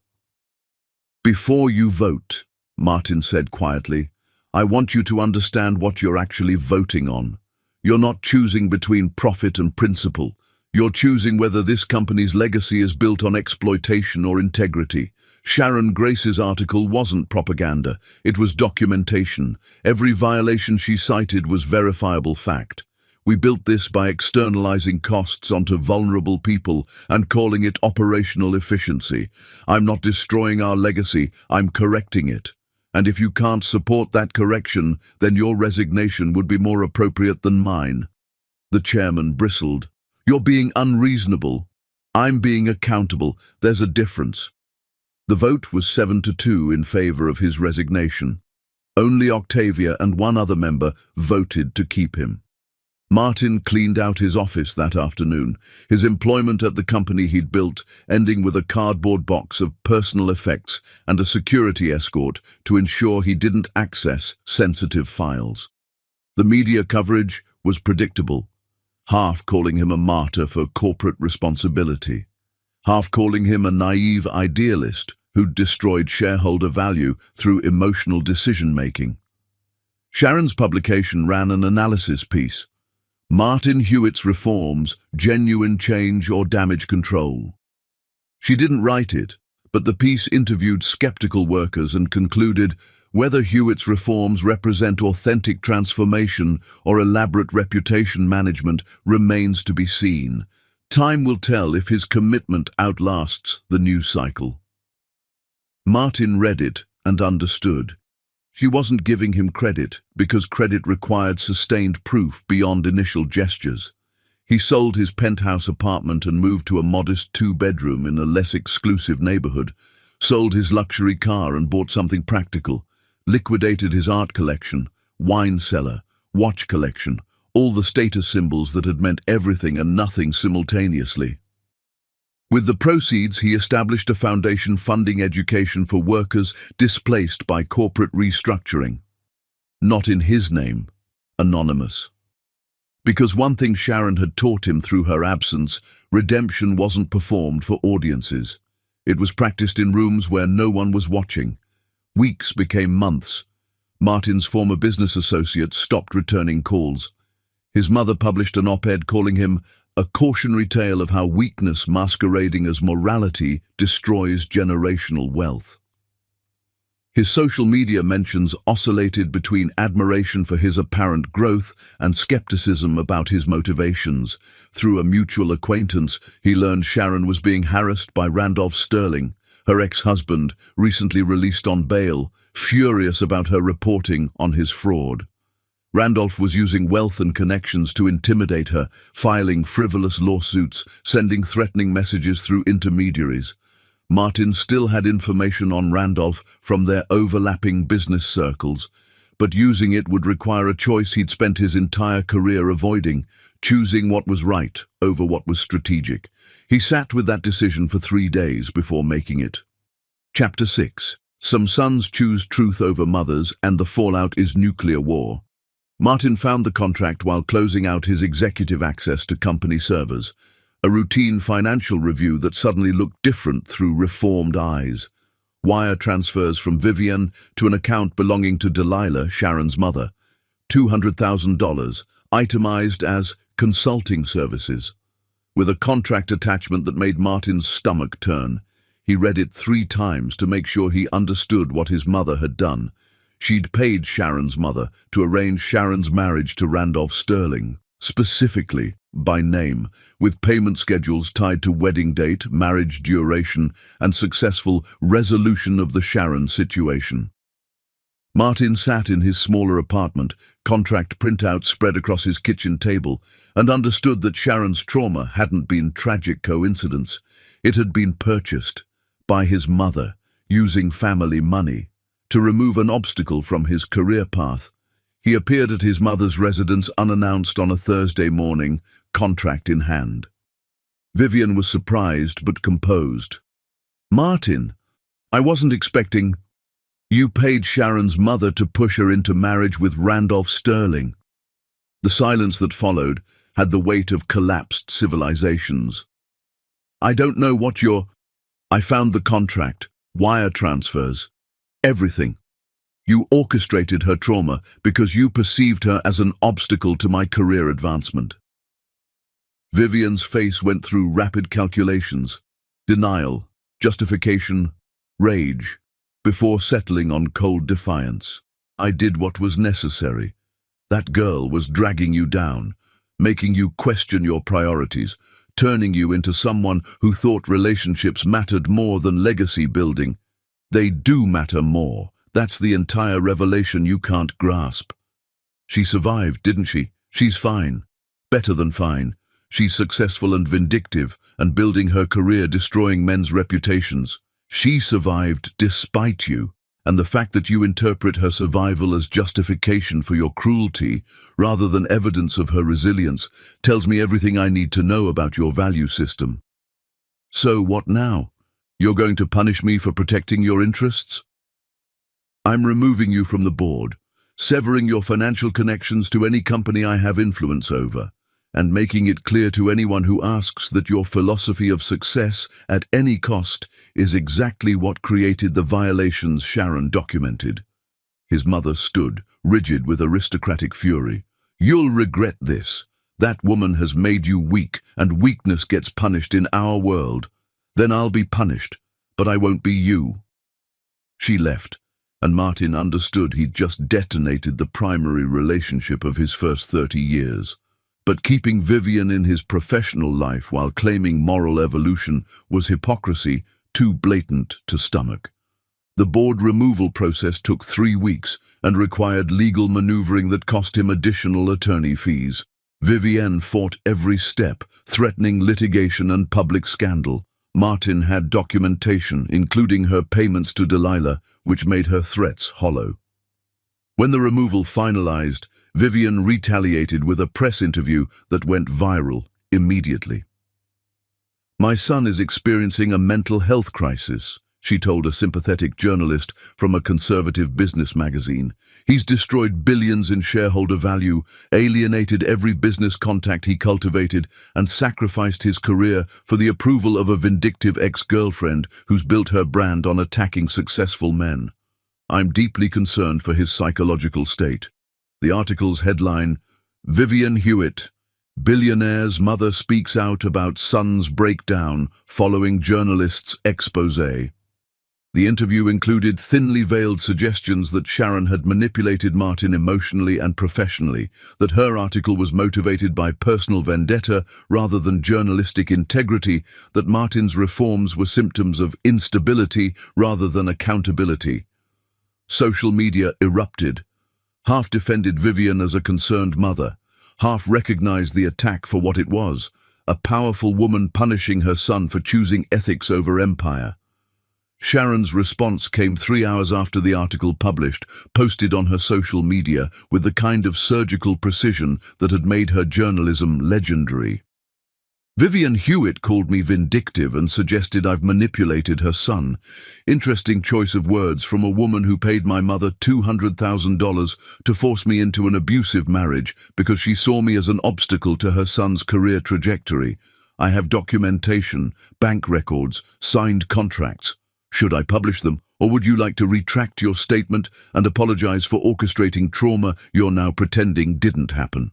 "Before you vote," Martin said quietly, "I want you to understand what you're actually voting on. You're not choosing between profit and principle. You're choosing whether this company's legacy is built on exploitation or integrity. Sharon Grace's article wasn't propaganda, it was documentation. Every violation she cited was verifiable fact. We built this by externalizing costs onto vulnerable people and calling it operational efficiency. I'm not destroying our legacy, I'm correcting it. And if you can't support that correction, then your resignation would be more appropriate than mine." The chairman bristled. "You're being unreasonable. I'm being accountable. There's a difference." The vote was 7-2 in favor of his resignation. Only Octavia and one other member voted to keep him. Martin cleaned out his office that afternoon, his employment at the company he'd built ending with a cardboard box of personal effects and a security escort to ensure he didn't access sensitive files. The media coverage was predictable, half calling him a martyr for corporate responsibility, half calling him a naive idealist who'd destroyed shareholder value through emotional decision-making. Sharon's publication ran an analysis piece: Martin Hewitt's Reforms, Genuine Change or Damage Control. She didn't write it, but the piece interviewed skeptical workers and concluded whether Hewitt's reforms represent authentic transformation or elaborate reputation management remains to be seen. Time will tell if his commitment outlasts the news cycle. Martin read it and understood. She wasn't giving him credit because credit required sustained proof beyond initial gestures. He sold his penthouse apartment and moved to a modest 2-bedroom in a less exclusive neighborhood, sold his luxury car and bought something practical, liquidated his art collection, wine cellar, watch collection, all the status symbols that had meant everything and nothing simultaneously. With the proceeds, he established a foundation funding education for workers displaced by corporate restructuring. Not in his name, anonymous. Because one thing Sharon had taught him through her absence, redemption wasn't performed for audiences. It was practiced in rooms where no one was watching. Weeks became months. Martin's former business associates stopped returning calls. His mother published an op-ed calling him a cautionary tale of how weakness masquerading as morality destroys generational wealth. His social media mentions oscillated between admiration for his apparent growth and skepticism about his motivations. Through a mutual acquaintance, he learned Sharon was being harassed by Randolph Sterling, her ex-husband, recently released on bail, furious about her reporting on his fraud. Randolph was using wealth and connections to intimidate her, filing frivolous lawsuits, sending threatening messages through intermediaries. Martin still had information on Randolph from their overlapping business circles, but using it would require a choice he'd spent his entire career avoiding, choosing what was right over what was strategic. He sat with that decision for 3 days before making it. Chapter 6. Some sons choose truth over mothers, and the fallout is nuclear war. Martin found the contract while closing out his executive access to company servers, a routine financial review that suddenly looked different through reformed eyes. Wire transfers from Vivian to an account belonging to Delilah, Sharon's mother. $200,000, itemized as consulting services. With a contract attachment that made Martin's stomach turn, he read it 3 times to make sure he understood what his mother had done. She'd paid Sharon's mother to arrange Sharon's marriage to Randolph Sterling, specifically by name, with payment schedules tied to wedding date, marriage duration, and successful resolution of the Sharon situation. Martin sat in his smaller apartment, contract printouts spread across his kitchen table, and understood that Sharon's trauma hadn't been tragic coincidence. It had been purchased by his mother, using family money, to remove an obstacle from his career path. He appeared at his mother's residence unannounced on a Thursday morning, contract in hand. Vivian was surprised but composed. "Martin, I wasn't expecting... You paid Sharon's mother to push her into marriage with Randolph Sterling." The silence that followed had the weight of collapsed civilizations. "I don't know what you're... I found the contract, wire transfers, everything. You orchestrated her trauma because you perceived her as an obstacle to my career advancement." Vivian's face went through rapid calculations, denial, justification, rage, before settling on cold defiance. "I did what was necessary. That girl was dragging you down, making you question your priorities, turning you into someone who thought relationships mattered more than legacy building. They do matter more. That's the entire revelation you can't grasp. She survived, didn't she? She's fine. Better than fine. She's successful and vindictive, and building her career destroying men's reputations. She survived despite you, and the fact that you interpret her survival as justification for your cruelty rather than evidence of her resilience tells me everything I need to know about your value system. So what now? You're going to punish me for protecting your interests? I'm removing you from the board, severing your financial connections to any company I have influence over, and making it clear to anyone who asks that your philosophy of success at any cost is exactly what created the violations Sharon documented." His mother stood, rigid with aristocratic fury. "You'll regret this. That woman has made you weak, and weakness gets punished in our world. Then I'll be punished, but I won't be you." She left, and Martin understood he'd just detonated the primary relationship of his first 30 years. But keeping Vivian in his professional life while claiming moral evolution was hypocrisy too blatant to stomach. The board removal process took 3 weeks and required legal maneuvering that cost him additional attorney fees. Vivian fought every step, threatening litigation and public scandal. Martin had documentation, including her payments to Delilah, which made her threats hollow. When the removal finalized, Vivian retaliated with a press interview that went viral immediately. "My son is experiencing a mental health crisis," she told a sympathetic journalist from a conservative business magazine. "He's destroyed billions in shareholder value, alienated every business contact he cultivated, and sacrificed his career for the approval of a vindictive ex-girlfriend who's built her brand on attacking successful men. I'm deeply concerned for his psychological state." The article's headline, "Vivian Hewitt, Billionaire's mother speaks out about son's breakdown following journalist's exposé." The interview included thinly veiled suggestions that Sharon had manipulated Martin emotionally and professionally, that her article was motivated by personal vendetta rather than journalistic integrity, that Martin's reforms were symptoms of instability rather than accountability. Social media erupted. half defended Vivian as a concerned mother, half recognized the attack for what it was, a powerful woman punishing her son for choosing ethics over empire. Sharon's response came 3 hours after the article published, posted on her social media with the kind of surgical precision that had made her journalism legendary. Vivian Hewitt called me vindictive and suggested I've manipulated her son. Interesting choice of words from a woman who paid my mother $200,000 to force me into an abusive marriage because she saw me as an obstacle to her son's career trajectory. I have documentation, bank records, signed contracts. Should I publish them, or would you like to retract your statement and apologize for orchestrating trauma you're now pretending didn't happen?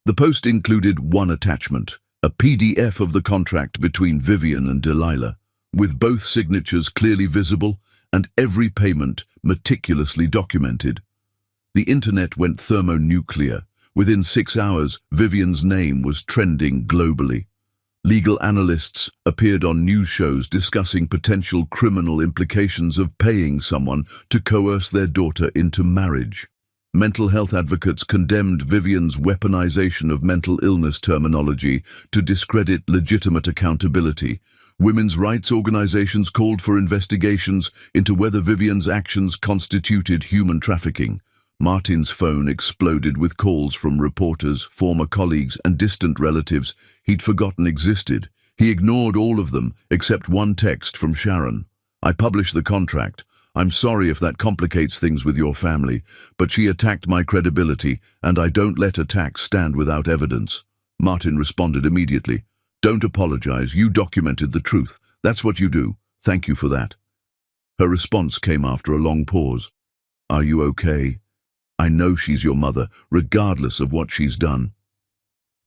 The post included one attachment, a PDF of the contract between Vivian and Delilah, with both signatures clearly visible and every payment meticulously documented. The internet went thermonuclear. Within 6 hours, Vivian's name was trending globally. Legal analysts appeared on news shows discussing potential criminal implications of paying someone to coerce their daughter into marriage. Mental health advocates condemned Vivian's weaponization of mental illness terminology to discredit legitimate accountability. Women's rights organizations called for investigations into whether Vivian's actions constituted human trafficking. Martin's phone exploded with calls from reporters, former colleagues, and distant relatives he'd forgotten existed. He ignored all of them, except one text from Sharon. "I published the contract. I'm sorry if that complicates things with your family, but she attacked my credibility, and I don't let attacks stand without evidence." Martin responded immediately. "Don't apologize. You documented the truth. That's what you do. Thank you for that." Her response came after a long pause. "Are you okay? I know she's your mother, regardless of what she's done."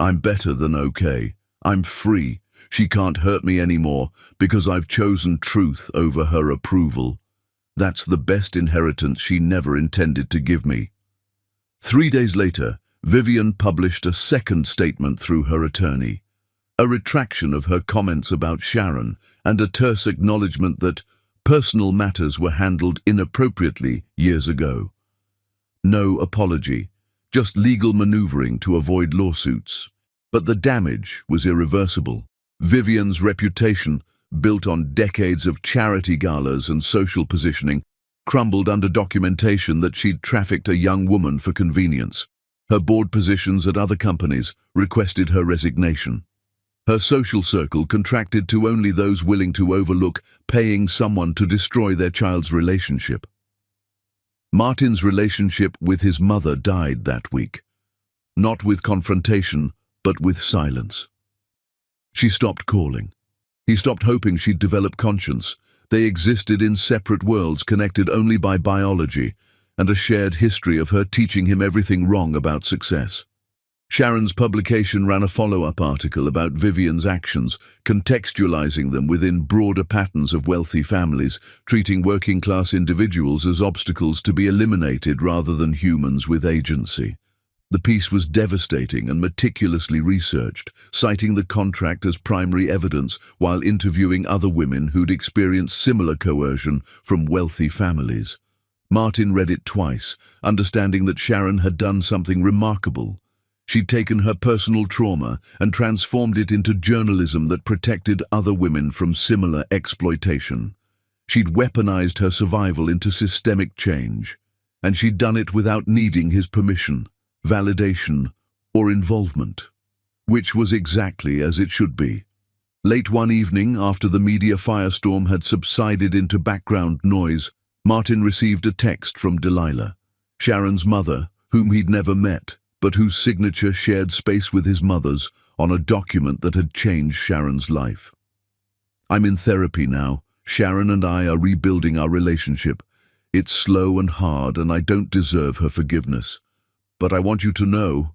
"I'm better than okay. I'm free. She can't hurt me anymore because I've chosen truth over her approval. That's the best inheritance she never intended to give me." 3 days later, Vivian published a second statement through her attorney, a retraction of her comments about Sharon and a terse acknowledgement that personal matters were handled inappropriately years ago. No apology, just legal maneuvering to avoid lawsuits. But the damage was irreversible. Vivian's reputation, built on decades of charity galas and social positioning, crumbled under documentation that she'd trafficked a young woman for convenience. Her board positions at other companies requested her resignation. Her social circle contracted to only those willing to overlook paying someone to destroy their child's relationship. Martin's relationship with his mother died that week. Not with confrontation, but with silence. She stopped calling. He stopped hoping she'd develop conscience. They existed in separate worlds connected only by biology and a shared history of her teaching him everything wrong about success. Sharon's publication ran a follow-up article about Vivian's actions, contextualizing them within broader patterns of wealthy families, treating working-class individuals as obstacles to be eliminated rather than humans with agency. The piece was devastating and meticulously researched, citing the contract as primary evidence while interviewing other women who'd experienced similar coercion from wealthy families. Martin read it twice, understanding that Sharon had done something remarkable. She'd taken her personal trauma and transformed it into journalism that protected other women from similar exploitation. She'd weaponized her survival into systemic change, and she'd done it without needing his permission, validation, or involvement, which was exactly as it should be. Late one evening, after the media firestorm had subsided into background noise, Martin received a text from Delilah, Sharon's mother, whom he'd never met, but whose signature shared space with his mother's on a document that had changed Sharon's life. "I'm in therapy now. Sharon and I are rebuilding our relationship. It's slow and hard, and I don't deserve her forgiveness. But I want you to know,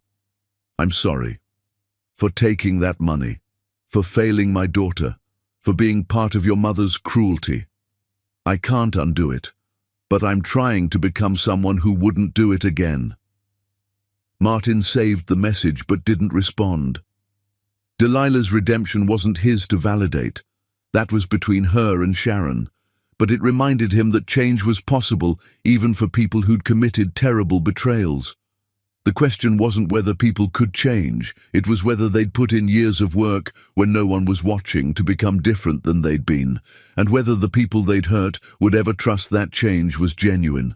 I'm sorry. For taking that money, for failing my daughter, for being part of your mother's cruelty. I can't undo it, but I'm trying to become someone who wouldn't do it again." Martin saved the message but didn't respond. Delilah's redemption wasn't his to validate. That was between her and Sharon. but it reminded him that change was possible even for people who'd committed terrible betrayals. The question wasn't whether people could change, it was whether they'd put in years of work when no one was watching to become different than they'd been, and whether the people they'd hurt would ever trust that change was genuine.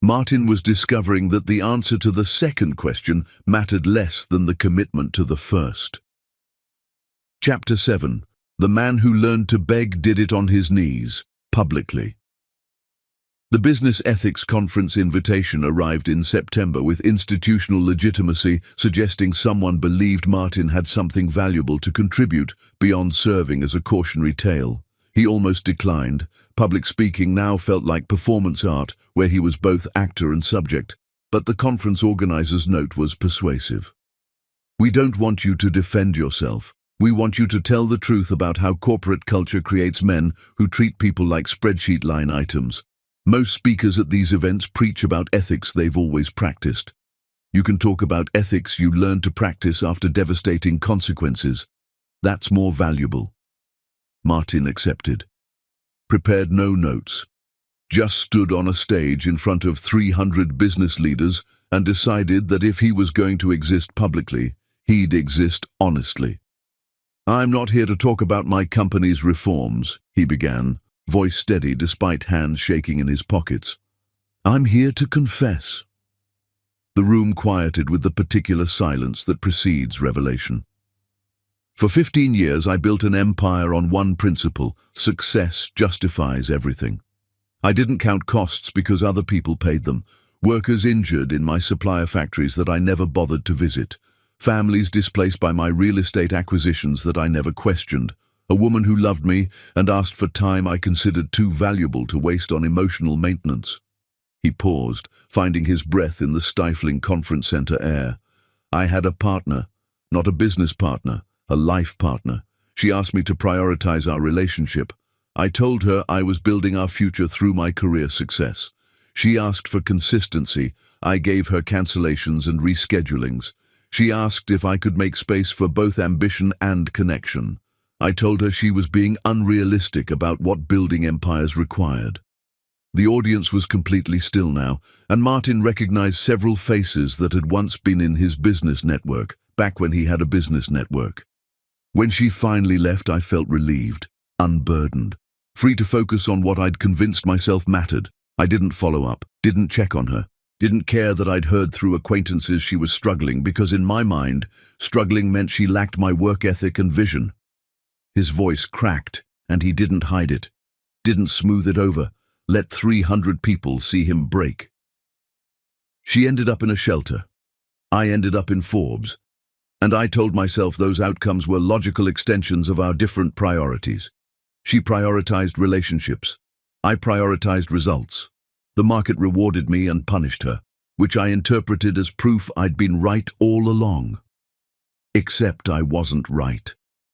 Martin was discovering that the answer to the second question mattered less than the commitment to the first. Chapter 7. The man who learned to beg did it on his knees, publicly. The Business Ethics Conference invitation arrived in September with institutional legitimacy suggesting someone believed Martin had something valuable to contribute beyond serving as a cautionary tale. He almost declined. Public speaking now felt like performance art, where he was both actor and subject. But the conference organizer's note was persuasive. "We don't want you to defend yourself. We want you to tell the truth about how corporate culture creates men who treat people like spreadsheet line items. Most speakers at these events preach about ethics they've always practiced. You can talk about ethics you learned to practice after devastating consequences. That's more valuable." Martin accepted. Prepared no notes. Just stood on a stage in front of 300 business leaders and decided that if he was going to exist publicly, he'd exist honestly. "I'm not here to talk about my company's reforms," he began, voice steady despite hands shaking in his pockets. "I'm here to confess." The room quieted with the particular silence that precedes revelation. "For 15 years I built an empire on one principle: success justifies everything. I didn't count costs because other people paid them. Workers injured in my supplier factories that I never bothered to visit. Families displaced by my real estate acquisitions that I never questioned. A woman who loved me and asked for time I considered too valuable to waste on emotional maintenance." He paused, finding his breath in the stifling conference center air. "I had a partner, not a business partner, a life partner. She asked me to prioritize our relationship. I told her I was building our future through my career success. She asked for consistency. I gave her cancellations and reschedulings. She asked if I could make space for both ambition and connection. I told her she was being unrealistic about what building empires required." The audience was completely still now, and Martin recognized several faces that had once been in his business network, back when he had a business network. When she finally left, I felt relieved, unburdened, free to focus on what I'd convinced myself mattered. I didn't follow up, didn't check on her, didn't care that I'd heard through acquaintances she was struggling, because in my mind, struggling meant she lacked my work ethic and vision. His voice cracked, and he didn't hide it, didn't smooth it over, let 300 people see him break. She ended up in a shelter. I ended up in Forbes. And I told myself those outcomes were logical extensions of our different priorities. She prioritized relationships. I prioritized results. The market rewarded me and punished her, which I interpreted as proof I'd been right all along. Except I wasn't right.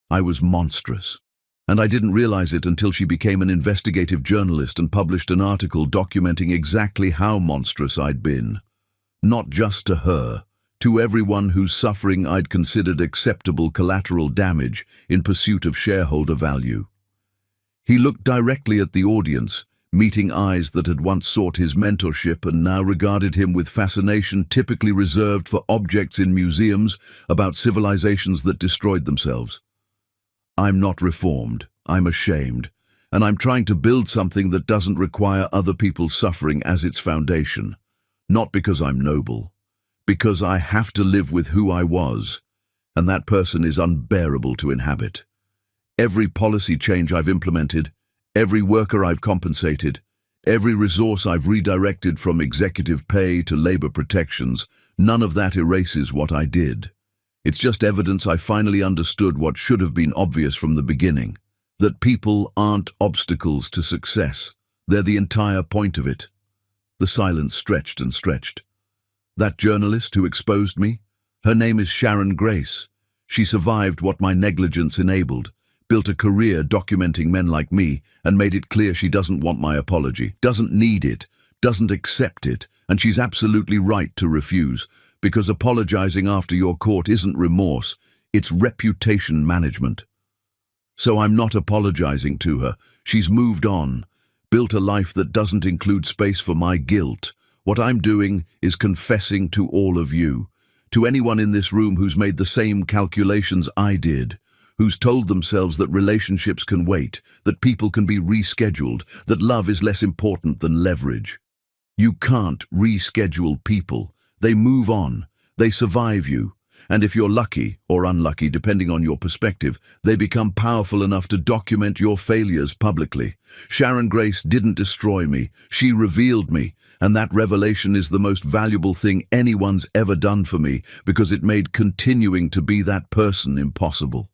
I was monstrous. And I didn't realize it until she became an investigative journalist and published an article documenting exactly how monstrous I'd been. Not just to her, to everyone whose suffering I'd considered acceptable collateral damage in pursuit of shareholder value. He looked directly at the audience, meeting eyes that had once sought his mentorship and now regarded him with fascination typically reserved for objects in museums about civilizations that destroyed themselves. "I'm not reformed, I'm ashamed, and I'm trying to build something that doesn't require other people's suffering as its foundation. Not because I'm noble, because I have to live with who I was, and that person is unbearable to inhabit. Every policy change I've implemented, every worker I've compensated, every resource I've redirected from executive pay to labor protections, none of that erases what I did. It's just evidence I finally understood what should have been obvious from the beginning, that people aren't obstacles to success. They're the entire point of it." The silence stretched and stretched. "That journalist who exposed me? Her name is Sharon Grace. She survived what my negligence enabled, built a career documenting men like me, and made it clear she doesn't want my apology, doesn't need it, doesn't accept it, and she's absolutely right to refuse. Because apologizing after your court isn't remorse, it's reputation management. So I'm not apologizing to her. She's moved on. built a life that doesn't include space for my guilt. What I'm doing is confessing to all of you, to anyone in this room who's made the same calculations I did, who's told themselves that relationships can wait, that people can be rescheduled, that love is less important than leverage. You can't reschedule people. They move on. They survive you. And if you're lucky or unlucky, depending on your perspective, they become powerful enough to document your failures publicly. Sharon Grace didn't destroy me. She revealed me. And that revelation is the most valuable thing anyone's ever done for me, because it made continuing to be that person impossible.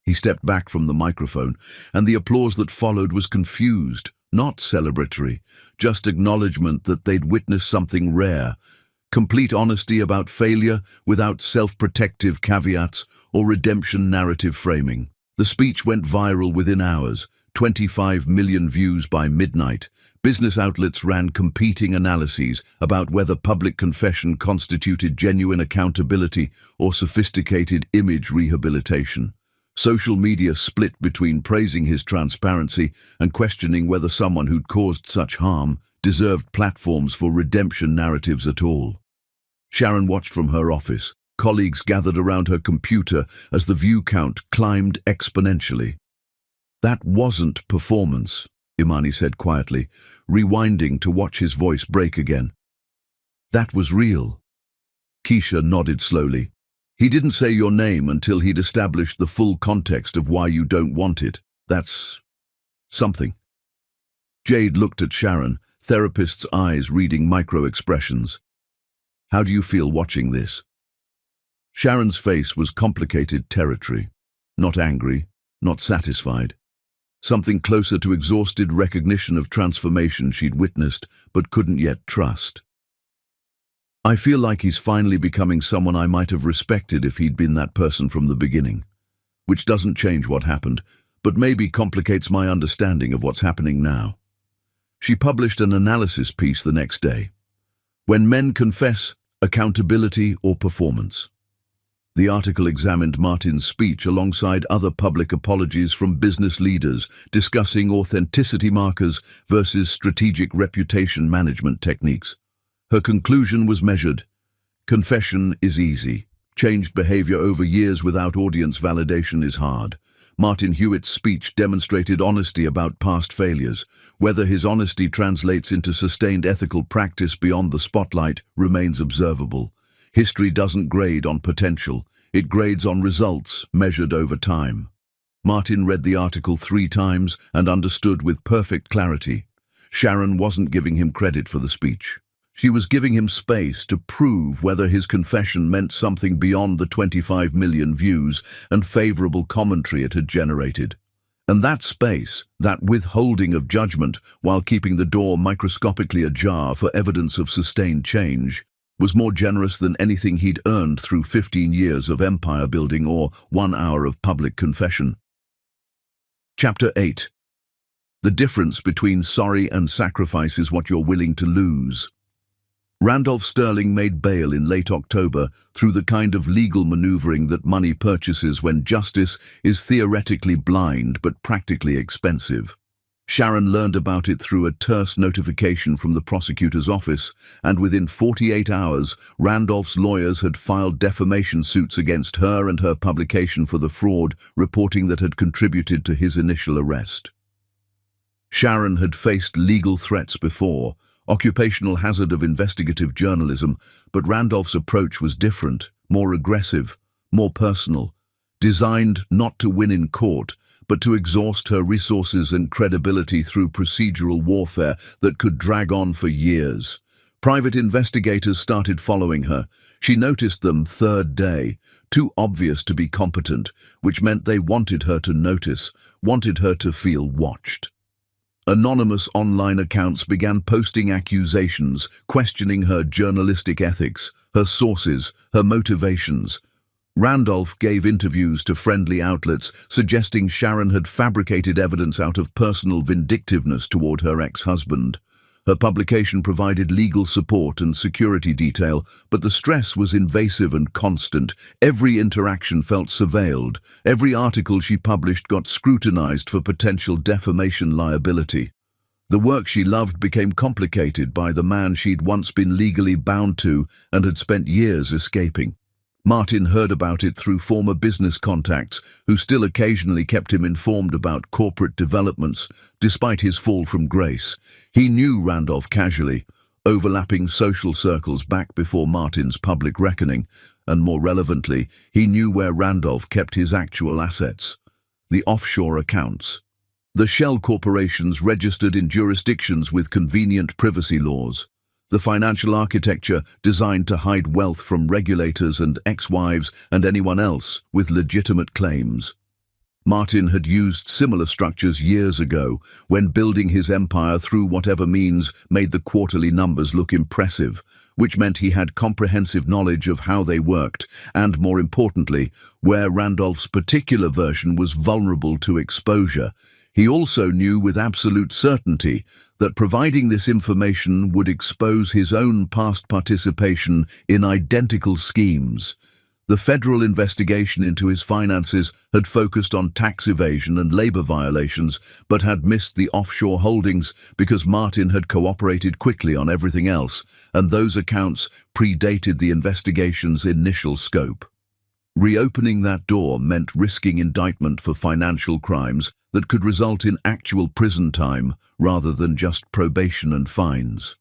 He stepped back from the microphone, and the applause that followed was confused, not celebratory, just acknowledgement that they'd witnessed something rare. Complete honesty about failure without self-protective caveats or redemption narrative framing. The speech went viral within hours, 25 million views by midnight. Business outlets ran competing analyses about whether public confession constituted genuine accountability or sophisticated image rehabilitation. Social media split between praising his transparency and questioning whether someone who'd caused such harm deserved platforms for redemption narratives at all. Sharon watched from her office. Colleagues gathered around her computer as the view count climbed exponentially. "That wasn't performance," Imani said quietly, rewinding to watch his voice break again. "That was real." Keisha nodded slowly. "He didn't say your name until he'd established the full context of why you don't want it. That's something." Jade looked at Sharon, therapist's eyes reading micro-expressions. "How do you feel watching this?" Sharon's face was complicated territory. Not angry, not satisfied. Something closer to exhausted recognition of transformation she'd witnessed but couldn't yet trust. "I feel like he's finally becoming someone I might have respected if he'd been that person from the beginning. Which doesn't change what happened, but maybe complicates my understanding of what's happening now." She published an analysis piece the next day. When Men Confess, Accountability or Performance. The article examined Martin's speech alongside other public apologies from business leaders, discussing authenticity markers versus strategic reputation management techniques. Her conclusion was measured. Confession is easy. Changed behavior over years without audience validation is hard. Martin Hewitt's speech demonstrated honesty about past failures. Whether his honesty translates into sustained ethical practice beyond the spotlight remains observable. History doesn't grade on potential. It grades on results measured over time. Martin read the article 3 times and understood with perfect clarity. Sharon wasn't giving him credit for the speech. She was giving him space to prove whether his confession meant something beyond the 25 million views and favorable commentary it had generated. And that space, that withholding of judgment while keeping the door microscopically ajar for evidence of sustained change, was more generous than anything he'd earned through 15 years of empire building or 1 hour of public confession. Chapter 8. The difference between sorry and sacrifice is what you're willing to lose. Randolph Sterling made bail in late October through the kind of legal maneuvering that money purchases when justice is theoretically blind but practically expensive. Sharon learned about it through a terse notification from the prosecutor's office, and within 48 hours, Randolph's lawyers had filed defamation suits against her and her publication for the fraud reporting that had contributed to his initial arrest. Sharon had faced legal threats before, occupational hazard of investigative journalism, but Randolph's approach was different, more aggressive, more personal, designed not to win in court, but to exhaust her resources and credibility through procedural warfare that could drag on for years. Private investigators started following her. She noticed them third day, too obvious to be competent, which meant they wanted her to notice, wanted her to feel watched. Anonymous online accounts began posting accusations, questioning her journalistic ethics, her sources, her motivations. Randolph gave interviews to friendly outlets, suggesting Sharon had fabricated evidence out of personal vindictiveness toward her ex-husband. Her publication provided legal support and security detail, but the stress was invasive and constant. Every interaction felt surveilled. Every article she published got scrutinized for potential defamation liability. The work she loved became complicated by the man she'd once been legally bound to and had spent years escaping. Martin heard about it through former business contacts who still occasionally kept him informed about corporate developments, despite his fall from grace. He knew Randolph casually, overlapping social circles back before Martin's public reckoning, and more relevantly, he knew where Randolph kept his actual assets, the offshore accounts. The shell corporations registered in jurisdictions with convenient privacy laws. The financial architecture designed to hide wealth from regulators and ex-wives and anyone else with legitimate claims. Martin had used similar structures years ago when building his empire through whatever means made the quarterly numbers look impressive, which meant he had comprehensive knowledge of how they worked and, more importantly, where Randolph's particular version was vulnerable to exposure. He also knew with absolute certainty that providing this information would expose his own past participation in identical schemes. The federal investigation into his finances had focused on tax evasion and labor violations, but had missed the offshore holdings because Martin had cooperated quickly on everything else, and those accounts predated the investigation's initial scope. Reopening that door meant risking indictment for financial crimes that could result in actual prison time rather than just probation and fines.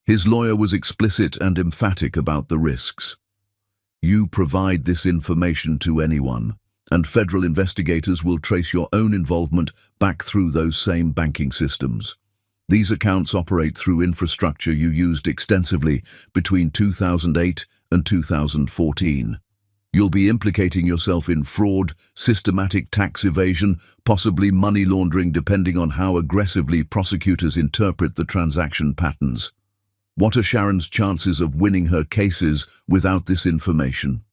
His lawyer was explicit and emphatic about the risks. You provide this information to anyone, and federal investigators will trace your own involvement back through those same banking systems. These accounts operate through infrastructure you used extensively between 2008 and 2014. You'll be implicating yourself in fraud, systematic tax evasion, possibly money laundering depending on how aggressively prosecutors interpret the transaction patterns. What are Sharon's chances of winning her cases without this information?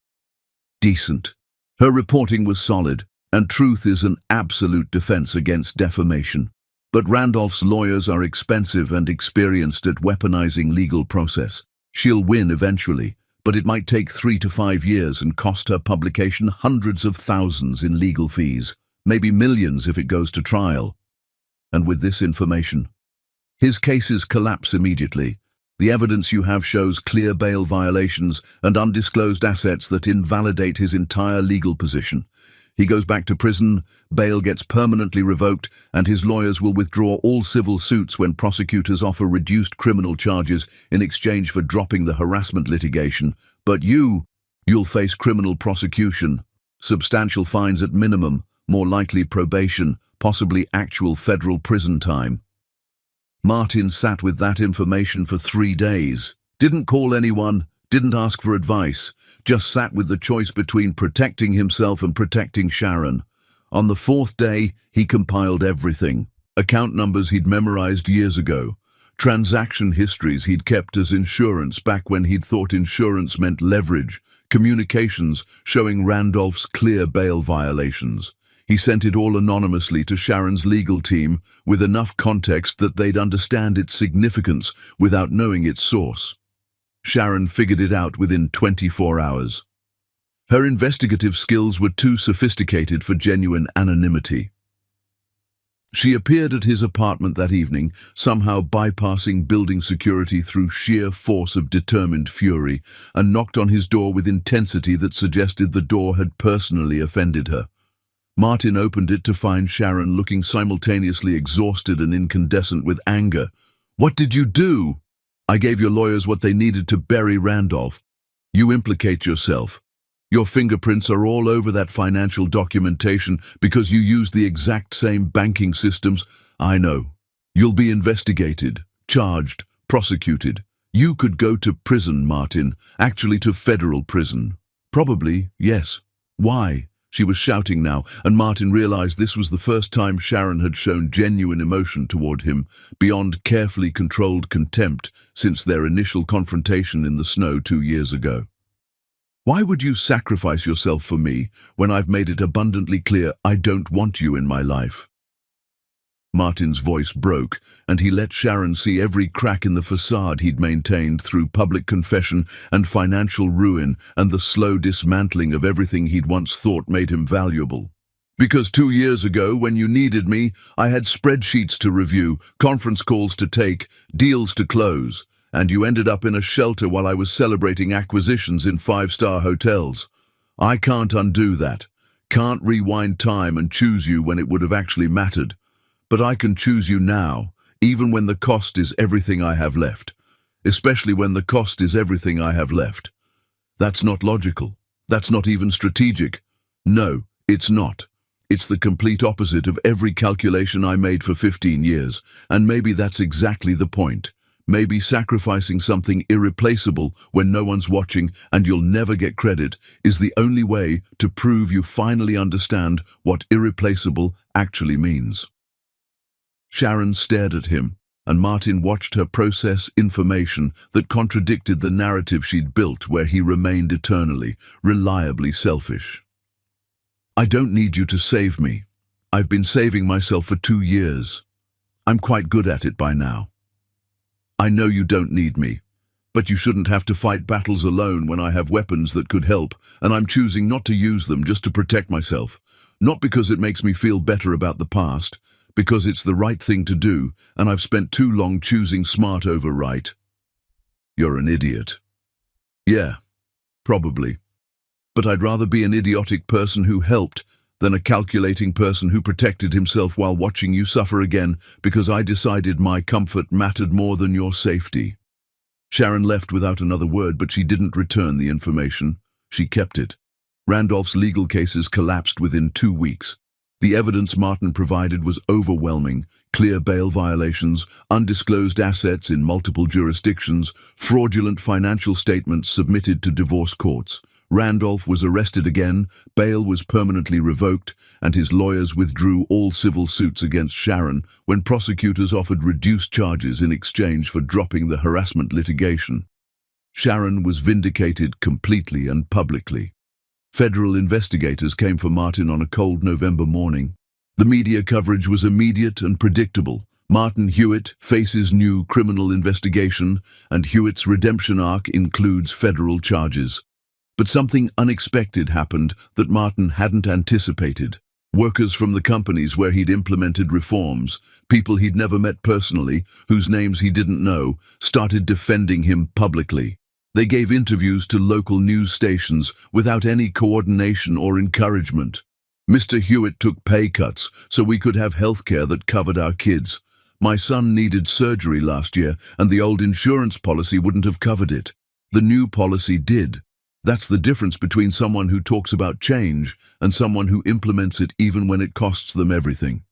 Decent. Her reporting was solid, and truth is an absolute defense against defamation. But Randolph's lawyers are expensive and experienced at weaponizing legal process. She'll win eventually, but it might take 3 to 5 years and cost her publication hundreds of thousands in legal fees, maybe millions if it goes to trial. And with this information, his cases collapse immediately. The evidence you have shows clear bail violations and undisclosed assets that invalidate his entire legal position. He goes back to prison, bail gets permanently revoked, and his lawyers will withdraw all civil suits when prosecutors offer reduced criminal charges in exchange for dropping the harassment litigation. But you'll face criminal prosecution, substantial fines at minimum, more likely probation, possibly actual federal prison time. Martin sat with that information for 3 days. Didn't call anyone, didn't ask for advice, just sat with the choice between protecting himself and protecting Sharon. On the 4th day, he compiled everything. Account numbers he'd memorized years ago. Transaction histories he'd kept as insurance back when he'd thought insurance meant leverage. Communications showing Randolph's clear bail violations. He sent it all anonymously to Sharon's legal team with enough context that they'd understand its significance without knowing its source. Sharon figured it out within 24 hours. Her investigative skills were too sophisticated for genuine anonymity. She appeared at his apartment that evening, somehow bypassing building security through sheer force of determined fury, and knocked on his door with intensity that suggested the door had personally offended her. Martin opened it to find Sharon looking simultaneously exhausted and incandescent with anger. "What did you do?" "I gave your lawyers what they needed to bury Randolph. You implicate yourself. Your fingerprints are all over that financial documentation because you used the exact same banking systems. I know. You'll be investigated, charged, prosecuted. You could go to prison, Martin, actually to federal prison. Probably, yes. Why?" She was shouting now, and Martin realized this was the first time Sharon had shown genuine emotion toward him, beyond carefully controlled contempt since their initial confrontation in the snow 2 years ago. "Why would you sacrifice yourself for me when I've made it abundantly clear I don't want you in my life?" Martin's voice broke, and he let Sharon see every crack in the facade he'd maintained through public confession and financial ruin and the slow dismantling of everything he'd once thought made him valuable. Because 2 years ago, when you needed me, I had spreadsheets to review, conference calls to take, deals to close, and you ended up in a shelter while I was celebrating acquisitions in five-star hotels. I can't undo that. Can't rewind time and choose you when it would have actually mattered. But I can choose you now, even when the cost is everything I have left. Especially when the cost is everything I have left. That's not logical. That's not even strategic. No, it's not. It's the complete opposite of every calculation I made for 15 years, and maybe that's exactly the point. Maybe sacrificing something irreplaceable when no one's watching and you'll never get credit is the only way to prove you finally understand what irreplaceable actually means. Sharon stared at him, and Martin watched her process information that contradicted the narrative she'd built where he remained eternally, reliably selfish. I don't need you to save me. I've been saving myself for 2 years. I'm quite good at it by now. I know you don't need me, but you shouldn't have to fight battles alone when I have weapons that could help, and I'm choosing not to use them just to protect myself. Not because it makes me feel better about the past, because it's the right thing to do, and I've spent too long choosing smart over right. You're an idiot. Yeah, probably. But I'd rather be an idiotic person who helped than a calculating person who protected himself while watching you suffer again because I decided my comfort mattered more than your safety. Sharon left without another word, but she didn't return the information. She kept it. Randolph's legal cases collapsed within 2 weeks. The evidence Martin provided was overwhelming: clear bail violations, undisclosed assets in multiple jurisdictions, fraudulent financial statements submitted to divorce courts. Randolph was arrested again, bail was permanently revoked, and his lawyers withdrew all civil suits against Sharon when prosecutors offered reduced charges in exchange for dropping the harassment litigation. Sharon was vindicated completely and publicly. Federal investigators came for Martin on a cold November morning. The media coverage was immediate and predictable. Martin Hewitt faces new criminal investigation, and Hewitt's redemption arc includes federal charges. But something unexpected happened that Martin hadn't anticipated. Workers from the companies where he'd implemented reforms, people he'd never met personally, whose names he didn't know, started defending him publicly. They gave interviews to local news stations without any coordination or encouragement. Mr. Hewitt took pay cuts so we could have healthcare that covered our kids. My son needed surgery last year, and the old insurance policy wouldn't have covered it. The new policy did. That's the difference between someone who talks about change and someone who implements it even when it costs them everything.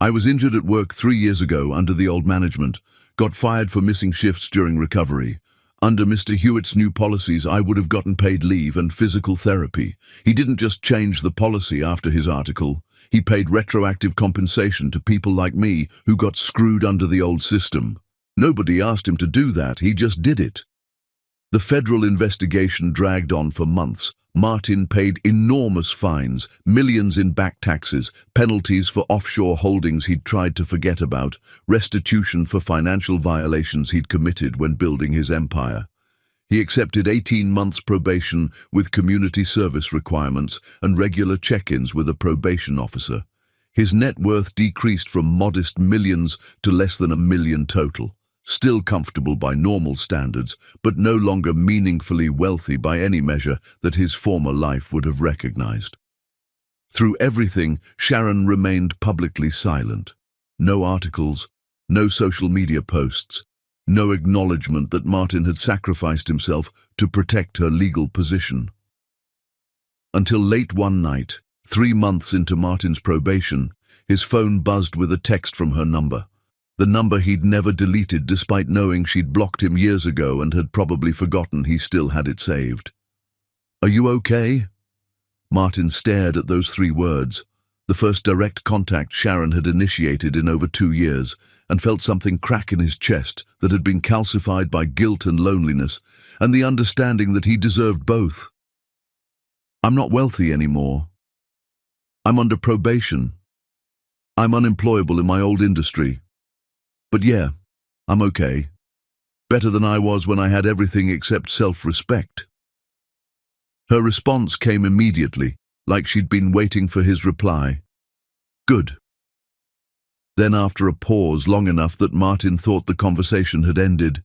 I was injured at work 3 years ago under the old management, got fired for missing shifts during recovery. Under Mr. Hewitt's new policies, I would have gotten paid leave and physical therapy. He didn't just change the policy after his article. He paid retroactive compensation to people like me who got screwed under the old system. Nobody asked him to do that, he just did it. The federal investigation dragged on for months. Martin paid enormous fines, millions in back taxes, penalties for offshore holdings he'd tried to forget about, restitution for financial violations he'd committed when building his empire. He accepted 18 months probation with community service requirements and regular check-ins with a probation officer. His net worth decreased from modest millions to less than $1 million total. Still comfortable by normal standards, but no longer meaningfully wealthy by any measure that his former life would have recognized. Through everything, Sharon remained publicly silent. No articles, no social media posts, no acknowledgement that Martin had sacrificed himself to protect her legal position. Until late one night, 3 months into Martin's probation, his phone buzzed with a text from her number. The number he'd never deleted despite knowing she'd blocked him years ago and had probably forgotten he still had it saved. "Are you okay?" Martin stared at those 3 words, the first direct contact Sharon had initiated in over 2 years, and felt something crack in his chest that had been calcified by guilt and loneliness, and the understanding that he deserved both. "I'm not wealthy anymore. I'm under probation. I'm unemployable in my old industry. But yeah, I'm okay. Better than I was when I had everything except self-respect." Her response came immediately. like she'd been waiting for his reply. Good. Then, after a pause long enough that Martin thought the conversation had ended,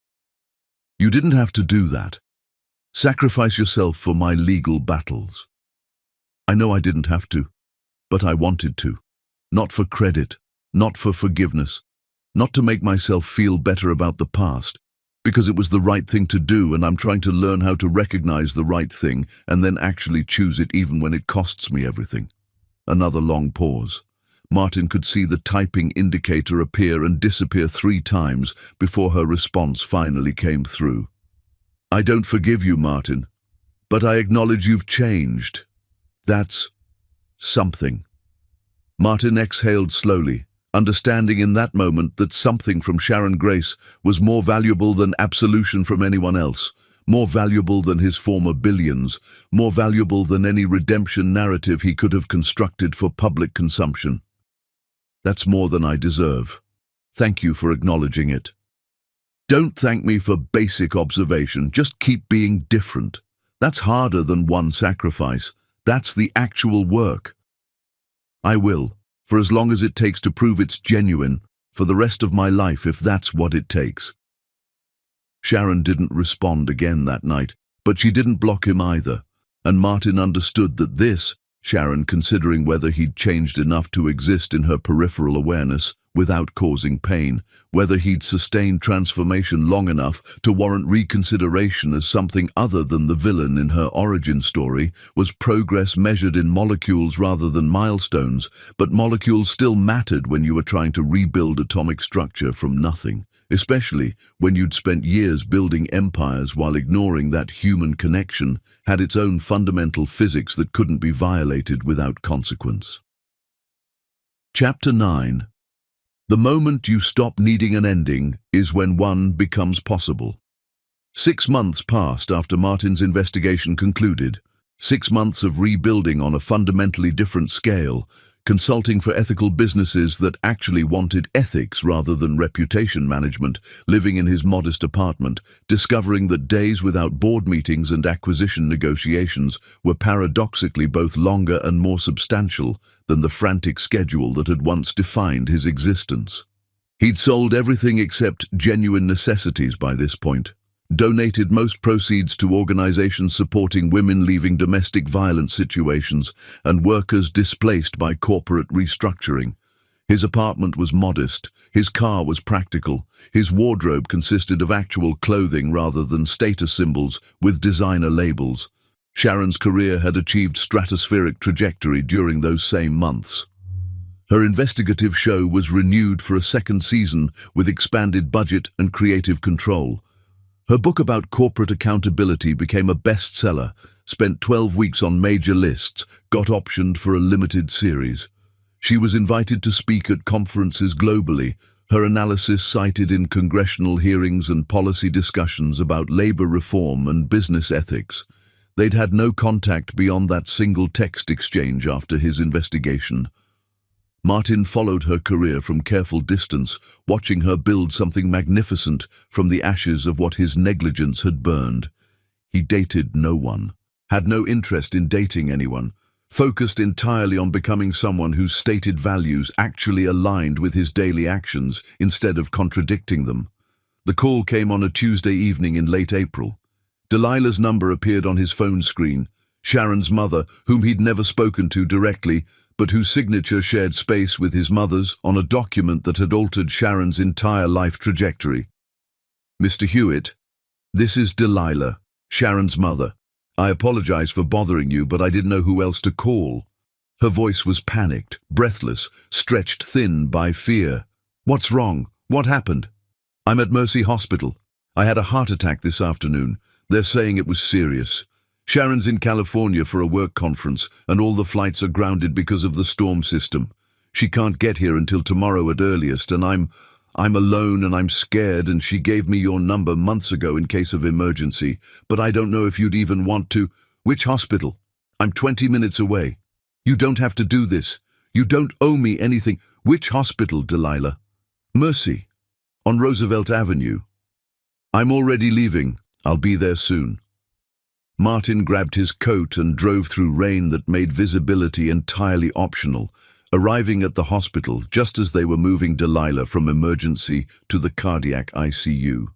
You didn't have to do that. Sacrifice yourself for my legal battles. I know I didn't have to, but I wanted to. Not for credit, not for forgiveness, not to make myself feel better about the past, because it was the right thing to do, and I'm trying to learn how to recognize the right thing and then actually choose it even when it costs me everything. Another long pause. Martin could see the typing indicator appear and disappear 3 times before her response finally came through. I don't forgive you, Martin, but I acknowledge you've changed. That's something. Martin exhaled slowly, understanding in that moment that something from Sharon Grace was more valuable than absolution from anyone else, more valuable than his former billions, more valuable than any redemption narrative he could have constructed for public consumption. That's more than I deserve. Thank you for acknowledging it. Don't thank me for basic observation, just keep being different. That's harder than one sacrifice. That's the actual work. I will, for as long as it takes to prove it's genuine, for the rest of my life if that's what it takes. Sharon didn't respond again that night, but she didn't block him either, and Martin understood that this, Sharon considering whether he'd changed enough to exist in her peripheral awareness without causing pain, whether he'd sustained transformation long enough to warrant reconsideration as something other than the villain in her origin story, was progress measured in molecules rather than milestones, but molecules still mattered when you were trying to rebuild atomic structure from nothing, especially when you'd spent years building empires while ignoring that human connection had its own fundamental physics that couldn't be violated without consequence. Chapter 9. The moment you stop needing an ending is when one becomes possible. 6 months passed after Martin's investigation concluded. 6 months of rebuilding on a fundamentally different scale, consulting for ethical businesses that actually wanted ethics rather than reputation management, living in his modest apartment, discovering that days without board meetings and acquisition negotiations were paradoxically both longer and more substantial than the frantic schedule that had once defined his existence. He'd sold everything except genuine necessities by this point, donated most proceeds to organizations supporting women leaving domestic violence situations and workers displaced by corporate restructuring. His apartment was modest, his car was practical, his wardrobe consisted of actual clothing rather than status symbols with designer labels. Sharon's career had achieved stratospheric trajectory during those same months. Her investigative show was renewed for a second season with expanded budget and creative control. Her book about corporate accountability became a bestseller, spent 12 weeks on major lists, got optioned for a limited series. She was invited to speak at conferences globally, her analysis cited in congressional hearings and policy discussions about labor reform and business ethics. They'd had no contact beyond that single text exchange after his investigation. Martin followed her career from careful distance, watching her build something magnificent from the ashes of what his negligence had burned. He dated no one, had no interest in dating anyone, focused entirely on becoming someone whose stated values actually aligned with his daily actions instead of contradicting them. The call came on a Tuesday evening in late April. Delilah's number appeared on his phone screen. Sharon's mother, whom he'd never spoken to directly, but whose signature shared space with his mother's on a document that had altered Sharon's entire life trajectory. Mr. Hewitt, this is Delilah, Sharon's mother. I apologize for bothering you, but I didn't know who else to call. Her voice was panicked, breathless, stretched thin by fear. What's wrong? What happened? I'm at Mercy Hospital. I had a heart attack this afternoon. They're saying it was serious. Sharon's in California for a work conference, and all the flights are grounded because of the storm system. She can't get here until tomorrow at earliest, and I'm alone and I'm scared, and she gave me your number months ago in case of emergency, but I don't know if you'd even want to. Which hospital? I'm 20 minutes away. You don't have to do this. You don't owe me anything. Which hospital, Delilah? Mercy, on Roosevelt Avenue. I'm already leaving. I'll be there soon. Martin grabbed his coat and drove through rain that made visibility entirely optional, arriving at the hospital just as they were moving Delilah from emergency to the cardiac ICU.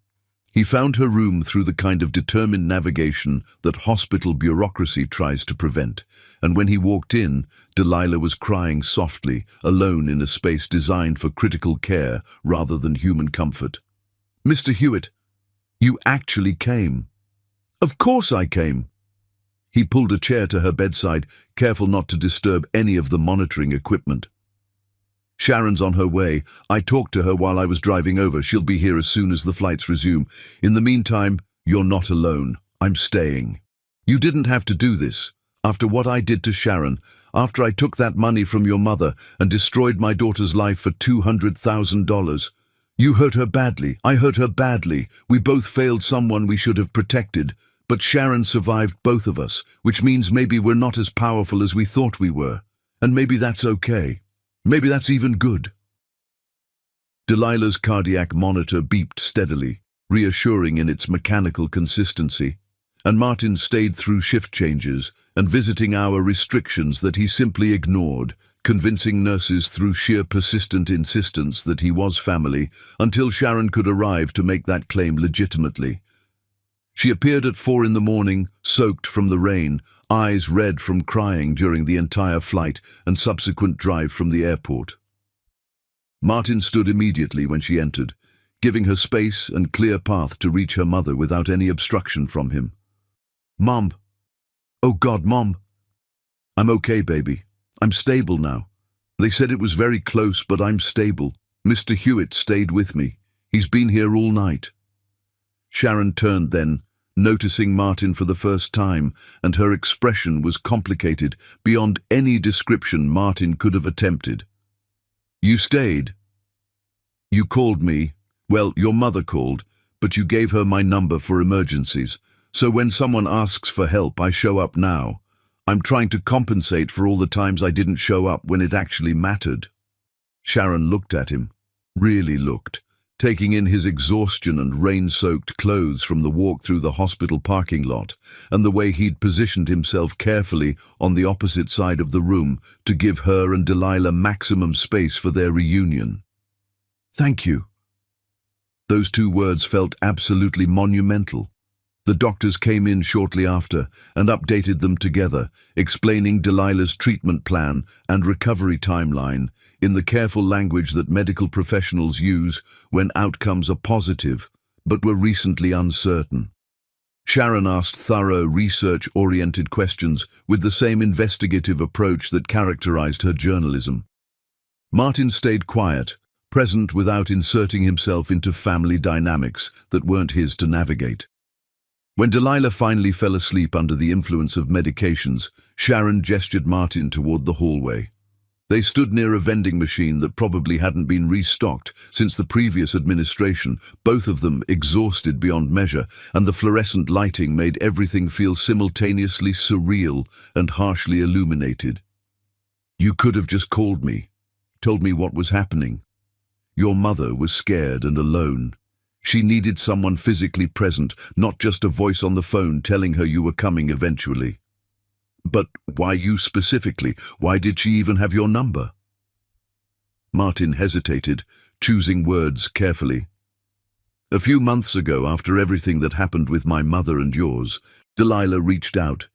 He found her room through the kind of determined navigation that hospital bureaucracy tries to prevent, and when he walked in, Delilah was crying softly, alone in a space designed for critical care rather than human comfort. "Mr. Hewitt, you actually came." "Of course I came." He pulled a chair to her bedside, careful not to disturb any of the monitoring equipment. "Sharon's on her way. I talked to her while I was driving over. She'll be here as soon as the flights resume. In the meantime, you're not alone. I'm staying. You didn't have to do this. After what I did to Sharon, after I took that money from your mother and destroyed my daughter's life for $200,000. You hurt her badly. I hurt her badly. We both failed someone we should have protected. But Sharon survived both of us, which means maybe we're not as powerful as we thought we were. And maybe that's okay. Maybe that's even good." Delilah's cardiac monitor beeped steadily, reassuring in its mechanical consistency, and Martin stayed through shift changes and visiting hour restrictions that he simply ignored, convincing nurses through sheer persistent insistence that he was family until Sharon could arrive to make that claim legitimately. She appeared at 4 in the morning, soaked from the rain, eyes red from crying during the entire flight and subsequent drive from the airport. Martin stood immediately when she entered, giving her space and clear path to reach her mother without any obstruction from him. "Mom. Oh God, Mom." "I'm okay, baby. I'm stable now. They said it was very close, but I'm stable. Mr. Hewitt stayed with me. He's been here all night." Sharon turned then, noticing Martin for the first time, and her expression was complicated beyond any description Martin could have attempted. "You stayed? You called me. Well, your mother called, but you gave her my number for emergencies. So when someone asks for help, I show up now. I'm trying to compensate for all the times I didn't show up when it actually mattered." Sharon looked at him, really looked, taking in his exhaustion and rain-soaked clothes from the walk through the hospital parking lot, and the way he'd positioned himself carefully on the opposite side of the room to give her and Delilah maximum space for their reunion. "Thank you." Those two words felt absolutely monumental. The doctors came in shortly after and updated them together, explaining Delilah's treatment plan and recovery timeline in the careful language that medical professionals use when outcomes are positive but were recently uncertain. Sharon asked thorough, research-oriented questions with the same investigative approach that characterized her journalism. Martin stayed quiet, present without inserting himself into family dynamics that weren't his to navigate. When Delilah finally fell asleep under the influence of medications, Sharon gestured Martin toward the hallway. They stood near a vending machine that probably hadn't been restocked since the previous administration, both of them exhausted beyond measure, and the fluorescent lighting made everything feel simultaneously surreal and harshly illuminated. "You could have just called me, told me what was happening. Your mother was scared and alone. She needed someone physically present, not just a voice on the phone telling her you were coming eventually." "But why you specifically? Why did she even have your number?" Martin hesitated, choosing words carefully. "A few months ago, after everything that happened with my mother and yours, Delilah reached out.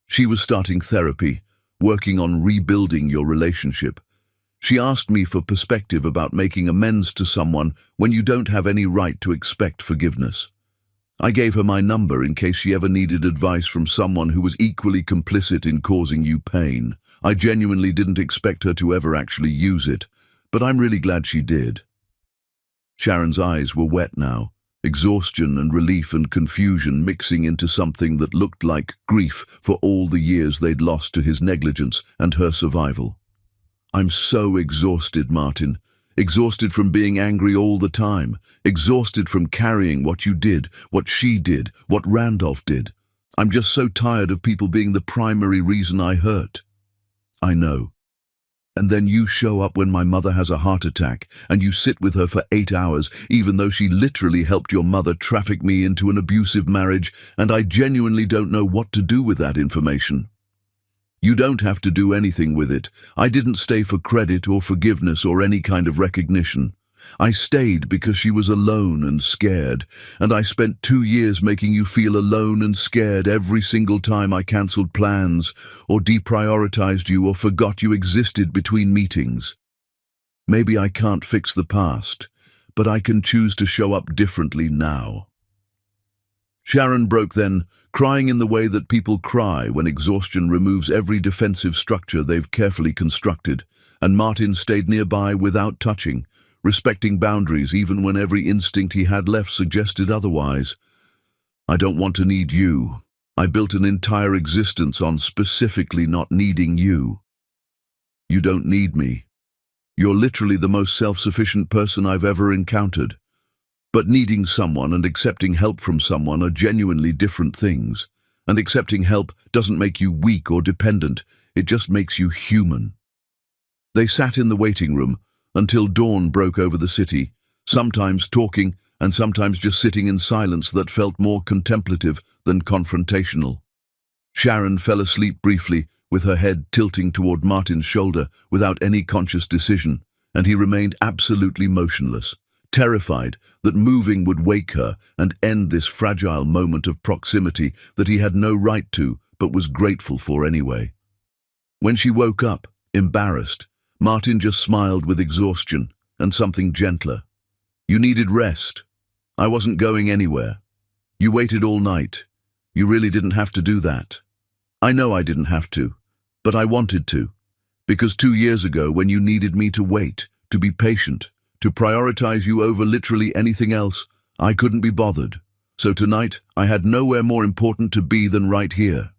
She was starting therapy, working on rebuilding your relationship. She asked me for perspective about making amends to someone when you don't have any right to expect forgiveness. I gave her my number in case she ever needed advice from someone who was equally complicit in causing you pain. I genuinely didn't expect her to ever actually use it, but I'm really glad she did." Sharon's eyes were wet now, exhaustion and relief and confusion mixing into something that looked like grief for all the years they'd lost to his negligence and her survival. "I'm so exhausted, Martin. Exhausted from being angry all the time. Exhausted from carrying what you did, what she did, what Randolph did. I'm just so tired of people being the primary reason I hurt." "I know." And then you show up when my mother has a heart attack, and you sit with her for 8 hours, even though she literally helped your mother traffic me into an abusive marriage, and I genuinely don't know what to do with that information. You don't have to do anything with it. I didn't stay for credit or forgiveness or any kind of recognition. I stayed because she was alone and scared, and I spent 2 years making you feel alone and scared every single time I cancelled plans or deprioritized you or forgot you existed between meetings. Maybe I can't fix the past, but I can choose to show up differently now. Sharon broke then, crying in the way that people cry when exhaustion removes every defensive structure they've carefully constructed, and Martin stayed nearby without touching, respecting boundaries even when every instinct he had left suggested otherwise. I don't want to need you. I built an entire existence on specifically not needing you. You don't need me. You're literally the most self-sufficient person I've ever encountered. But needing someone and accepting help from someone are genuinely different things. And accepting help doesn't make you weak or dependent, it just makes you human. They sat in the waiting room until dawn broke over the city, sometimes talking and sometimes just sitting in silence that felt more contemplative than confrontational. Sharon fell asleep briefly, with her head tilting toward Martin's shoulder without any conscious decision, and he remained absolutely motionless, terrified that moving would wake her and end this fragile moment of proximity that he had no right to but was grateful for anyway. When she woke up, embarrassed, Martin just smiled with exhaustion and something gentler. You needed rest. I wasn't going anywhere. You waited all night. You really didn't have to do that. I know I didn't have to, but I wanted to. Because 2 years ago, when you needed me to wait, to be patient, to prioritize you over literally anything else, I couldn't be bothered. So tonight, I had nowhere more important to be than right here.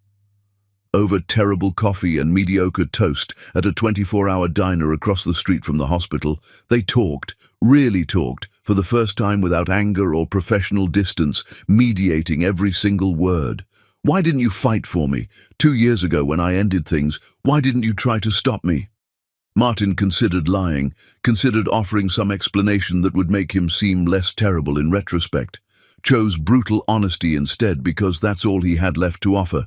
Over terrible coffee and mediocre toast at a 24-hour diner across the street from the hospital, they talked, really talked, for the first time without anger or professional distance, mediating every single word. Why didn't you fight for me? 2 years ago when I ended things, why didn't you try to stop me? Martin considered lying, considered offering some explanation that would make him seem less terrible in retrospect, chose brutal honesty instead because that's all he had left to offer.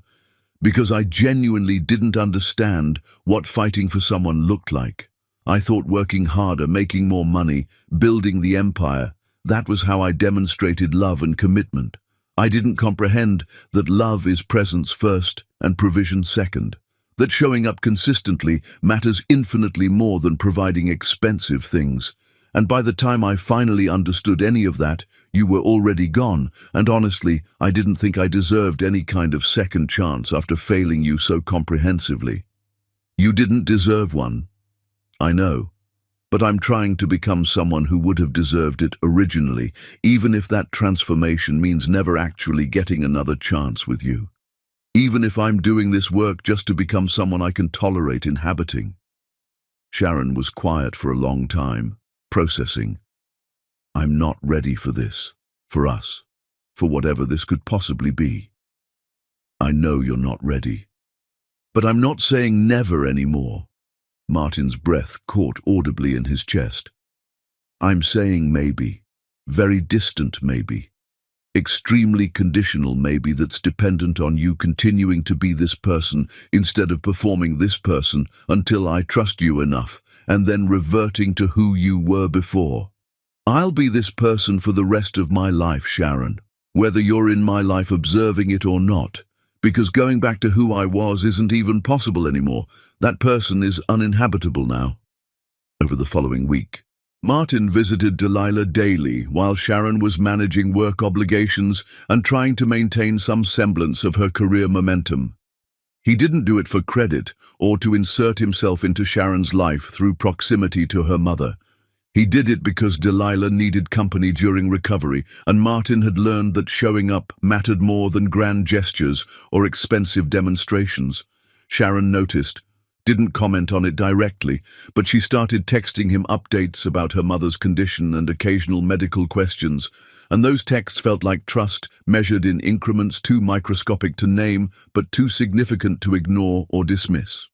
Because I genuinely didn't understand what fighting for someone looked like. I thought working harder, making more money, building the empire, that was how I demonstrated love and commitment. I didn't comprehend that love is presence first and provision second. That showing up consistently matters infinitely more than providing expensive things. And by the time I finally understood any of that, you were already gone, and honestly, I didn't think I deserved any kind of second chance after failing you so comprehensively. You didn't deserve one. I know. But I'm trying to become someone who would have deserved it originally, even if that transformation means never actually getting another chance with you. Even if I'm doing this work just to become someone I can tolerate inhabiting. Sharon was quiet for a long time, processing. I'm not ready for this, for us, for whatever this could possibly be. I know you're not ready. But I'm not saying never anymore. Martin's breath caught audibly in his chest. I'm saying maybe, very distant maybe, extremely conditional maybe that's dependent on you continuing to be this person instead of performing this person until I trust you enough and then reverting to who you were before. I'll be this person for the rest of my life, Sharon, whether you're in my life observing it or not, because going back to who I was isn't even possible anymore. That person is uninhabitable now. Over the following week, Martin visited Delilah daily while Sharon was managing work obligations and trying to maintain some semblance of her career momentum. He didn't do it for credit or to insert himself into Sharon's life through proximity to her mother. He did it because Delilah needed company during recovery, and Martin had learned that showing up mattered more than grand gestures or expensive demonstrations. Sharon noticed, didn't comment on it directly, but she started texting him updates about her mother's condition and occasional medical questions, and those texts felt like trust, measured in increments too microscopic to name, but too significant to ignore or dismiss.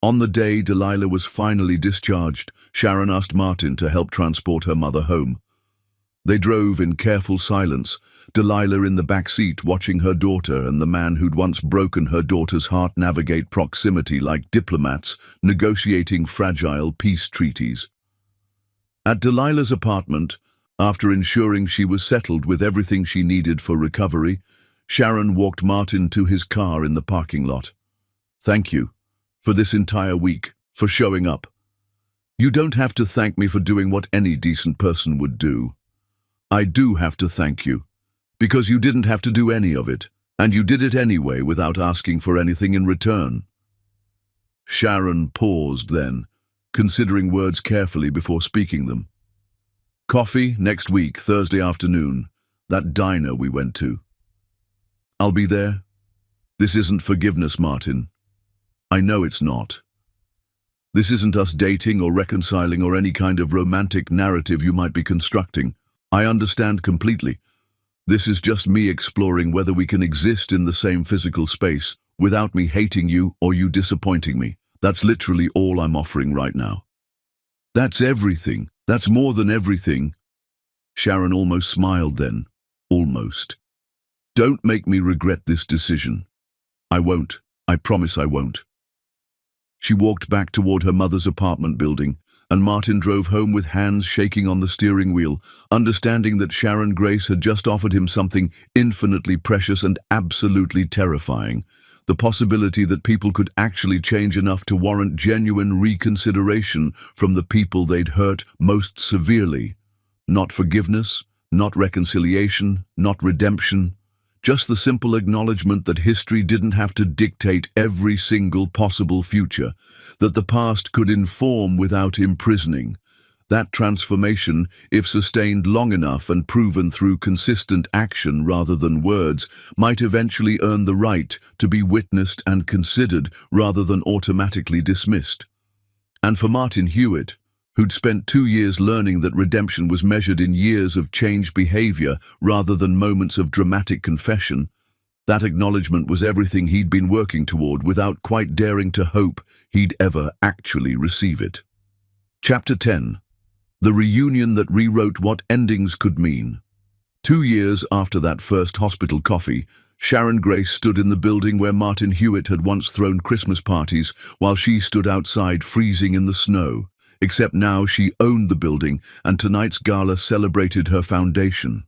On the day Delilah was finally discharged, Sharon asked Martin to help transport her mother home. They drove in careful silence, Delilah in the back seat watching her daughter and the man who'd once broken her daughter's heart navigate proximity like diplomats negotiating fragile peace treaties. At Delilah's apartment, after ensuring she was settled with everything she needed for recovery, Sharon walked Martin to his car in the parking lot. "Thank you for this entire week, for showing up. You don't have to thank me for doing what any decent person would do. I do have to thank you, because you didn't have to do any of it, and you did it anyway without asking for anything in return." Sharon paused then, considering words carefully before speaking them. "Coffee next week, Thursday afternoon, that diner we went to. I'll be there. This isn't forgiveness, Martin. I know it's not. This isn't us dating or reconciling or any kind of romantic narrative you might be constructing. I understand completely. This is just me exploring whether we can exist in the same physical space without me hating you or you disappointing me. That's literally all I'm offering right now." "That's everything. That's more than everything." Sharon almost smiled then. Almost. "Don't make me regret this decision." "I won't. I promise I won't." She walked back toward her mother's apartment building, and Martin drove home with hands shaking on the steering wheel, understanding that Sharon Grace had just offered him something infinitely precious and absolutely terrifying, the possibility that people could actually change enough to warrant genuine reconsideration from the people they'd hurt most severely. Not forgiveness, not reconciliation, not redemption, just the simple acknowledgement that history didn't have to dictate every single possible future, that the past could inform without imprisoning. That transformation, if sustained long enough and proven through consistent action rather than words, might eventually earn the right to be witnessed and considered rather than automatically dismissed. And for Martin Hewitt, who'd spent 2 years learning that redemption was measured in years of changed behavior rather than moments of dramatic confession, that acknowledgement was everything he'd been working toward without quite daring to hope he'd ever actually receive it. Chapter 10. The reunion that rewrote what endings could mean. 2 years after that first hospital coffee, Sharon Grace stood in the building where Martin Hewitt had once thrown Christmas parties while she stood outside freezing in the snow. Except now she owned the building, and tonight's gala celebrated her foundation.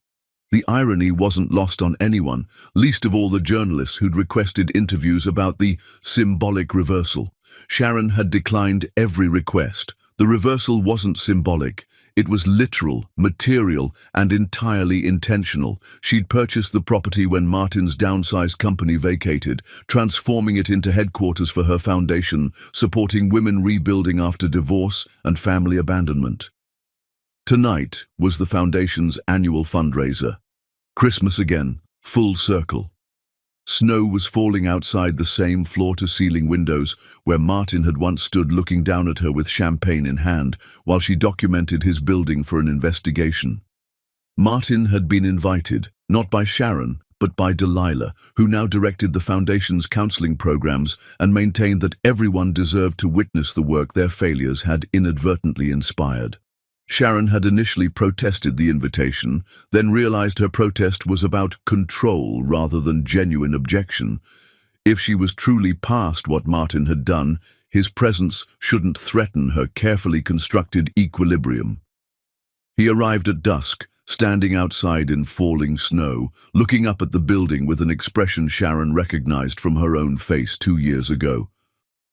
The irony wasn't lost on anyone, least of all the journalists who'd requested interviews about the symbolic reversal. Sharon had declined every request. The reversal wasn't symbolic. It was literal, material, and entirely intentional. She'd purchased the property when Martin's downsized company vacated, transforming it into headquarters for her foundation, supporting women rebuilding after divorce and family abandonment. Tonight was the foundation's annual fundraiser. Christmas again, full circle. Snow was falling outside the same floor-to-ceiling windows where Martin had once stood looking down at her with champagne in hand while she documented his building for an investigation. Martin had been invited, not by Sharon, but by Delilah, who now directed the foundation's counseling programs and maintained that everyone deserved to witness the work their failures had inadvertently inspired. Sharon had initially protested the invitation, then realized her protest was about control rather than genuine objection. If she was truly past what Martin had done, his presence shouldn't threaten her carefully constructed equilibrium. He arrived at dusk, standing outside in falling snow, looking up at the building with an expression Sharon recognized from her own face 2 years ago.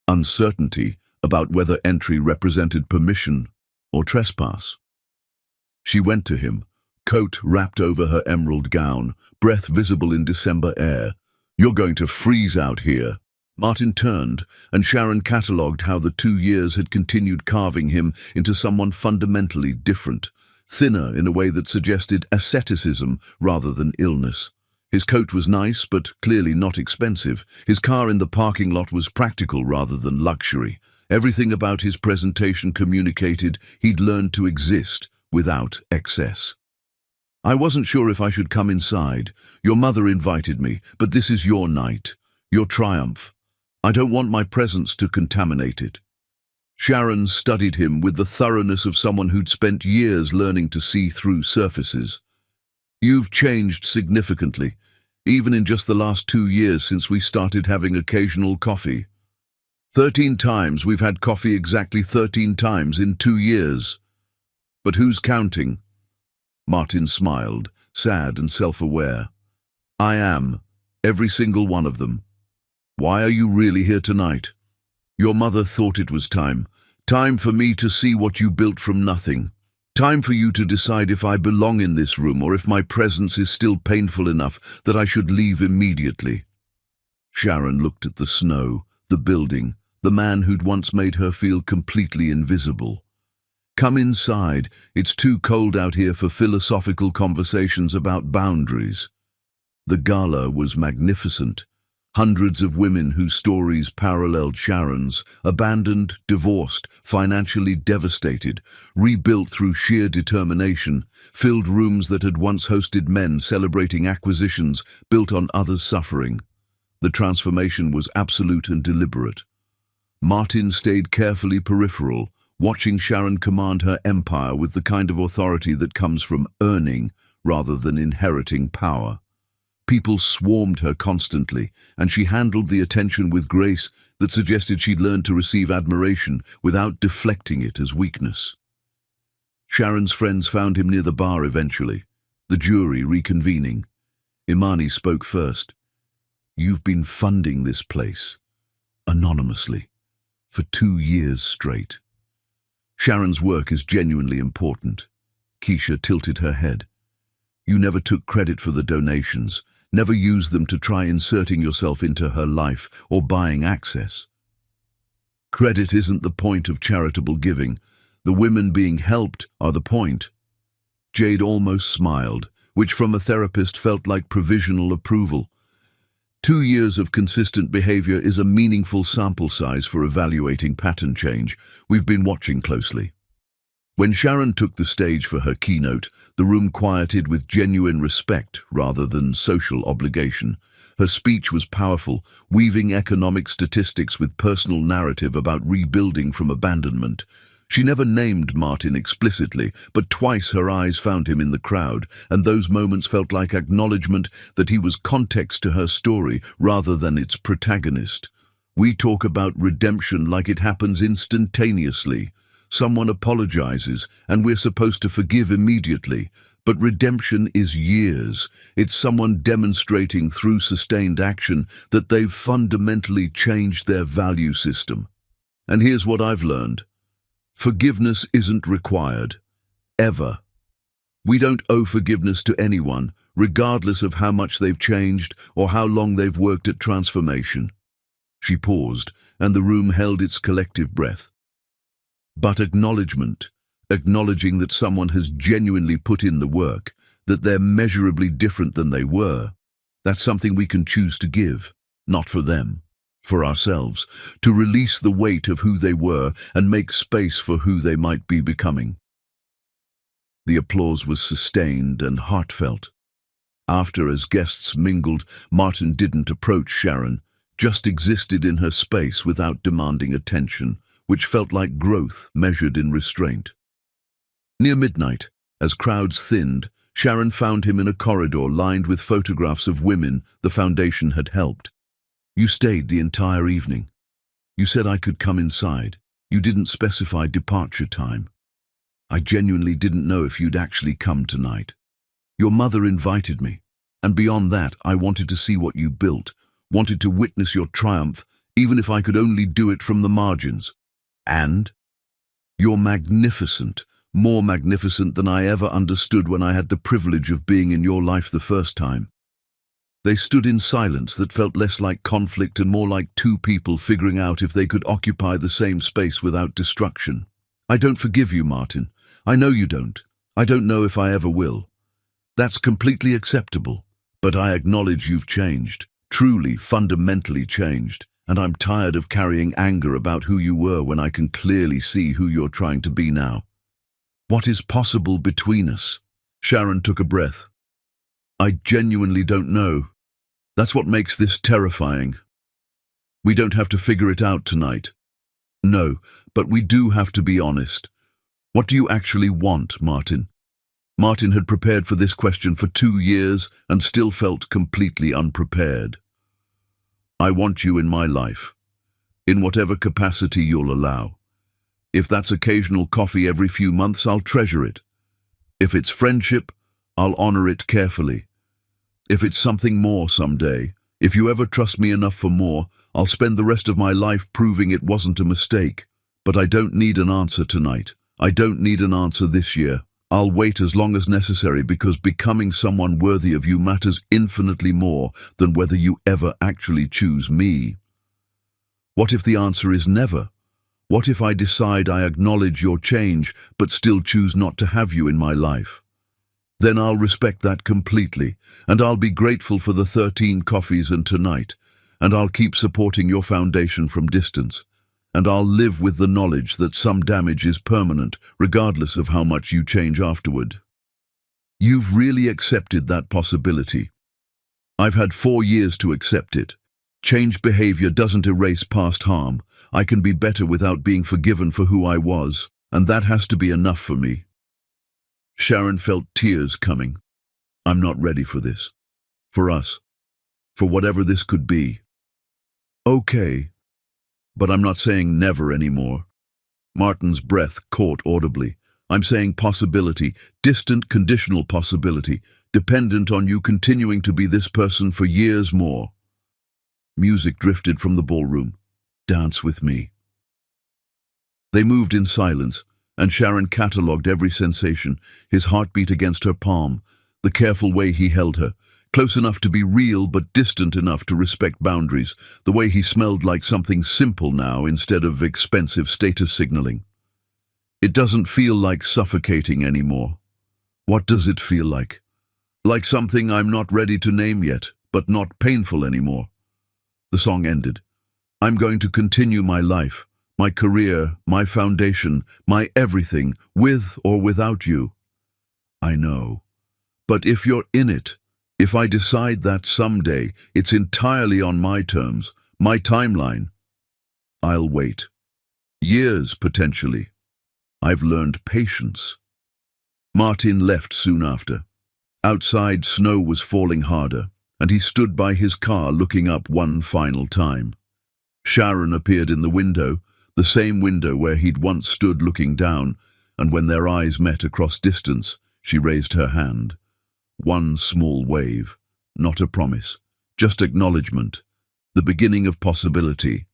Uncertainty about whether entry represented permission or trespass. She went to him, coat wrapped over her emerald gown, breath visible in December air. "You're going to freeze out here." Martin turned, and Sharon catalogued how the 2 years had continued carving him into someone fundamentally different, thinner in a way that suggested asceticism rather than illness. His coat was nice, but clearly not expensive. His car in the parking lot was practical rather than luxury. Everything about his presentation communicated he'd learned to exist without excess. "I wasn't sure if I should come inside. Your mother invited me, but this is your night, your triumph. I don't want my presence to contaminate it. Sharon studied him with the thoroughness of someone who'd spent years learning to see through surfaces. You've changed significantly, even in just the last 2 years since we started having occasional coffee. 13 times we've had coffee, exactly 13 times in 2 years. But who's counting? Martin smiled, sad and self-aware. I am, every single one of them. Why are you really here tonight? Your mother thought it was time. Time for me to see what you built from nothing. Time for you to decide if I belong in this room or if my presence is still painful enough that I should leave immediately. Sharon looked at the snow, the building, the man who'd once made her feel completely invisible. Come inside. It's too cold out here for philosophical conversations about boundaries. The gala was magnificent. Hundreds of women whose stories paralleled Sharon's, abandoned, divorced, financially devastated, rebuilt through sheer determination, filled rooms that had once hosted men celebrating acquisitions built on others' suffering. The transformation was absolute and deliberate. Martin stayed carefully peripheral, watching Sharon command her empire with the kind of authority that comes from earning rather than inheriting power. People swarmed her constantly, and she handled the attention with grace that suggested she'd learned to receive admiration without deflecting it as weakness. Sharon's friends found him near the bar eventually, the jury reconvening. Imani spoke first. You've been funding this place, anonymously, for 2 years straight. Sharon's work is genuinely important. Keisha tilted her head. You never took credit for the donations, never used them to try inserting yourself into her life or buying access. Credit isn't the point of charitable giving. The women being helped are the point. Jade almost smiled, which from a therapist felt like provisional approval. 2 years of consistent behavior is a meaningful sample size for evaluating pattern change. We've been watching closely. When Sharon took the stage for her keynote, the room quieted with genuine respect rather than social obligation. Her speech was powerful, weaving economic statistics with personal narrative about rebuilding from abandonment. She never named Martin explicitly, but twice her eyes found him in the crowd, and those moments felt like acknowledgement that he was context to her story rather than its protagonist. We talk about redemption like it happens instantaneously. Someone apologizes, and we're supposed to forgive immediately. But redemption is years. It's someone demonstrating through sustained action that they've fundamentally changed their value system. And here's what I've learned. Forgiveness isn't required. Ever. We don't owe forgiveness to anyone, regardless of how much they've changed or how long they've worked at transformation. She paused, and the room held its collective breath. But acknowledgement, acknowledging that someone has genuinely put in the work, that they're measurably different than they were, that's something we can choose to give, not for them, for ourselves, to release the weight of who they were and make space for who they might be becoming. The applause was sustained and heartfelt. After, as guests mingled, Martin didn't approach Sharon, just existed in her space without demanding attention, which felt like growth measured in restraint. Near midnight, as crowds thinned, Sharon found him in a corridor lined with photographs of women the foundation had helped. You stayed the entire evening. You said I could come inside. You didn't specify departure time. I genuinely didn't know if you'd actually come tonight. Your mother invited me, and beyond that, I wanted to see what you built, wanted to witness your triumph, even if I could only do it from the margins. And you're magnificent, more magnificent than I ever understood when I had the privilege of being in your life the first time. They stood in silence that felt less like conflict and more like two people figuring out if they could occupy the same space without destruction. I don't forgive you, Martin. I know you don't. I don't know if I ever will. That's completely acceptable. But I acknowledge you've changed, truly, fundamentally changed. And I'm tired of carrying anger about who you were when I can clearly see who you're trying to be now. What is possible between us? Sharon took a breath. I genuinely don't know. That's what makes this terrifying. We don't have to figure it out tonight. No, but we do have to be honest. What do you actually want, Martin? Martin had prepared for this question for 2 years and still felt completely unprepared. I want you in my life, in whatever capacity you'll allow. If that's occasional coffee every few months, I'll treasure it. If it's friendship, I'll honor it carefully. If it's something more someday, if you ever trust me enough for more, I'll spend the rest of my life proving it wasn't a mistake. But I don't need an answer tonight. I don't need an answer this year. I'll wait as long as necessary because becoming someone worthy of you matters infinitely more than whether you ever actually choose me. What if the answer is never? What if I decide I acknowledge your change but still choose not to have you in my life? Then I'll respect that completely, and I'll be grateful for the 13 coffees and tonight, and I'll keep supporting your foundation from distance, and I'll live with the knowledge that some damage is permanent, regardless of how much you change afterward. You've really accepted that possibility. I've had 4 years to accept it. Changed behavior doesn't erase past harm. I can be better without being forgiven for who I was, and that has to be enough for me. Sharon felt tears coming. I'm not ready for this. For us. For whatever this could be. Okay. But I'm not saying never anymore. Martin's breath caught audibly. I'm saying possibility, distant conditional possibility, dependent on you continuing to be this person for years more. Music drifted from the ballroom. Dance with me. They moved in silence, and Sharon catalogued every sensation, his heartbeat against her palm, the careful way he held her, close enough to be real but distant enough to respect boundaries, the way he smelled like something simple now instead of expensive status signaling. It doesn't feel like suffocating anymore. What does it feel like? Like something I'm not ready to name yet, but not painful anymore. The song ended. I'm going to continue my life, my career, my foundation, my everything, with or without you. I know. But if you're in it, if I decide that someday it's entirely on my terms, my timeline, I'll wait. Years, potentially. I've learned patience. Martin left soon after. Outside, snow was falling harder, and he stood by his car looking up one final time. Sharon appeared in the window, the same window where he'd once stood looking down, and when their eyes met across distance, she raised her hand. One small wave, not a promise, just acknowledgement, the beginning of possibility,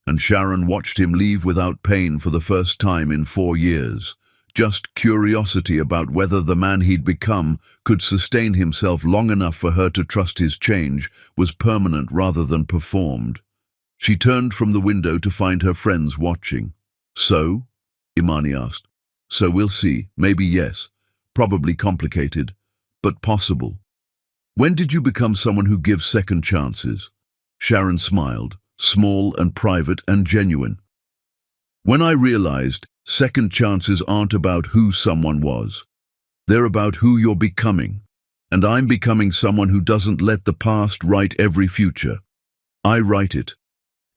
and Sharon watched him leave without pain for the first time in 4 years. Just curiosity about whether the man he'd become could sustain himself long enough for her to trust his change was permanent rather than performed. She turned from the window to find her friends watching. So? Imani asked. So we'll see. Maybe yes. Probably complicated, but possible. When did you become someone who gives second chances? Sharon smiled, small and private and genuine. When I realized second chances aren't about who someone was. They're about who you're becoming. And I'm becoming someone who doesn't let the past write every future. I write it.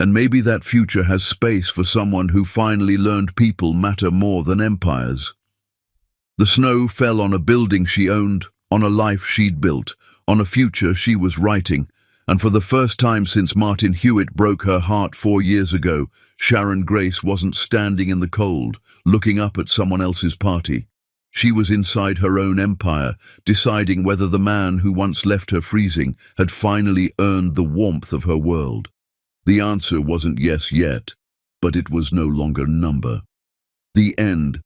And maybe that future has space for someone who finally learned people matter more than empires. The snow fell on a building she owned, on a life she'd built, on a future she was writing, and for the first time since Martin Hewitt broke her heart 4 years ago, Sharon Grace wasn't standing in the cold, looking up at someone else's party. She was inside her own empire, deciding whether the man who once left her freezing had finally earned the warmth of her world. The answer wasn't yes yet, but it was no longer number. The end.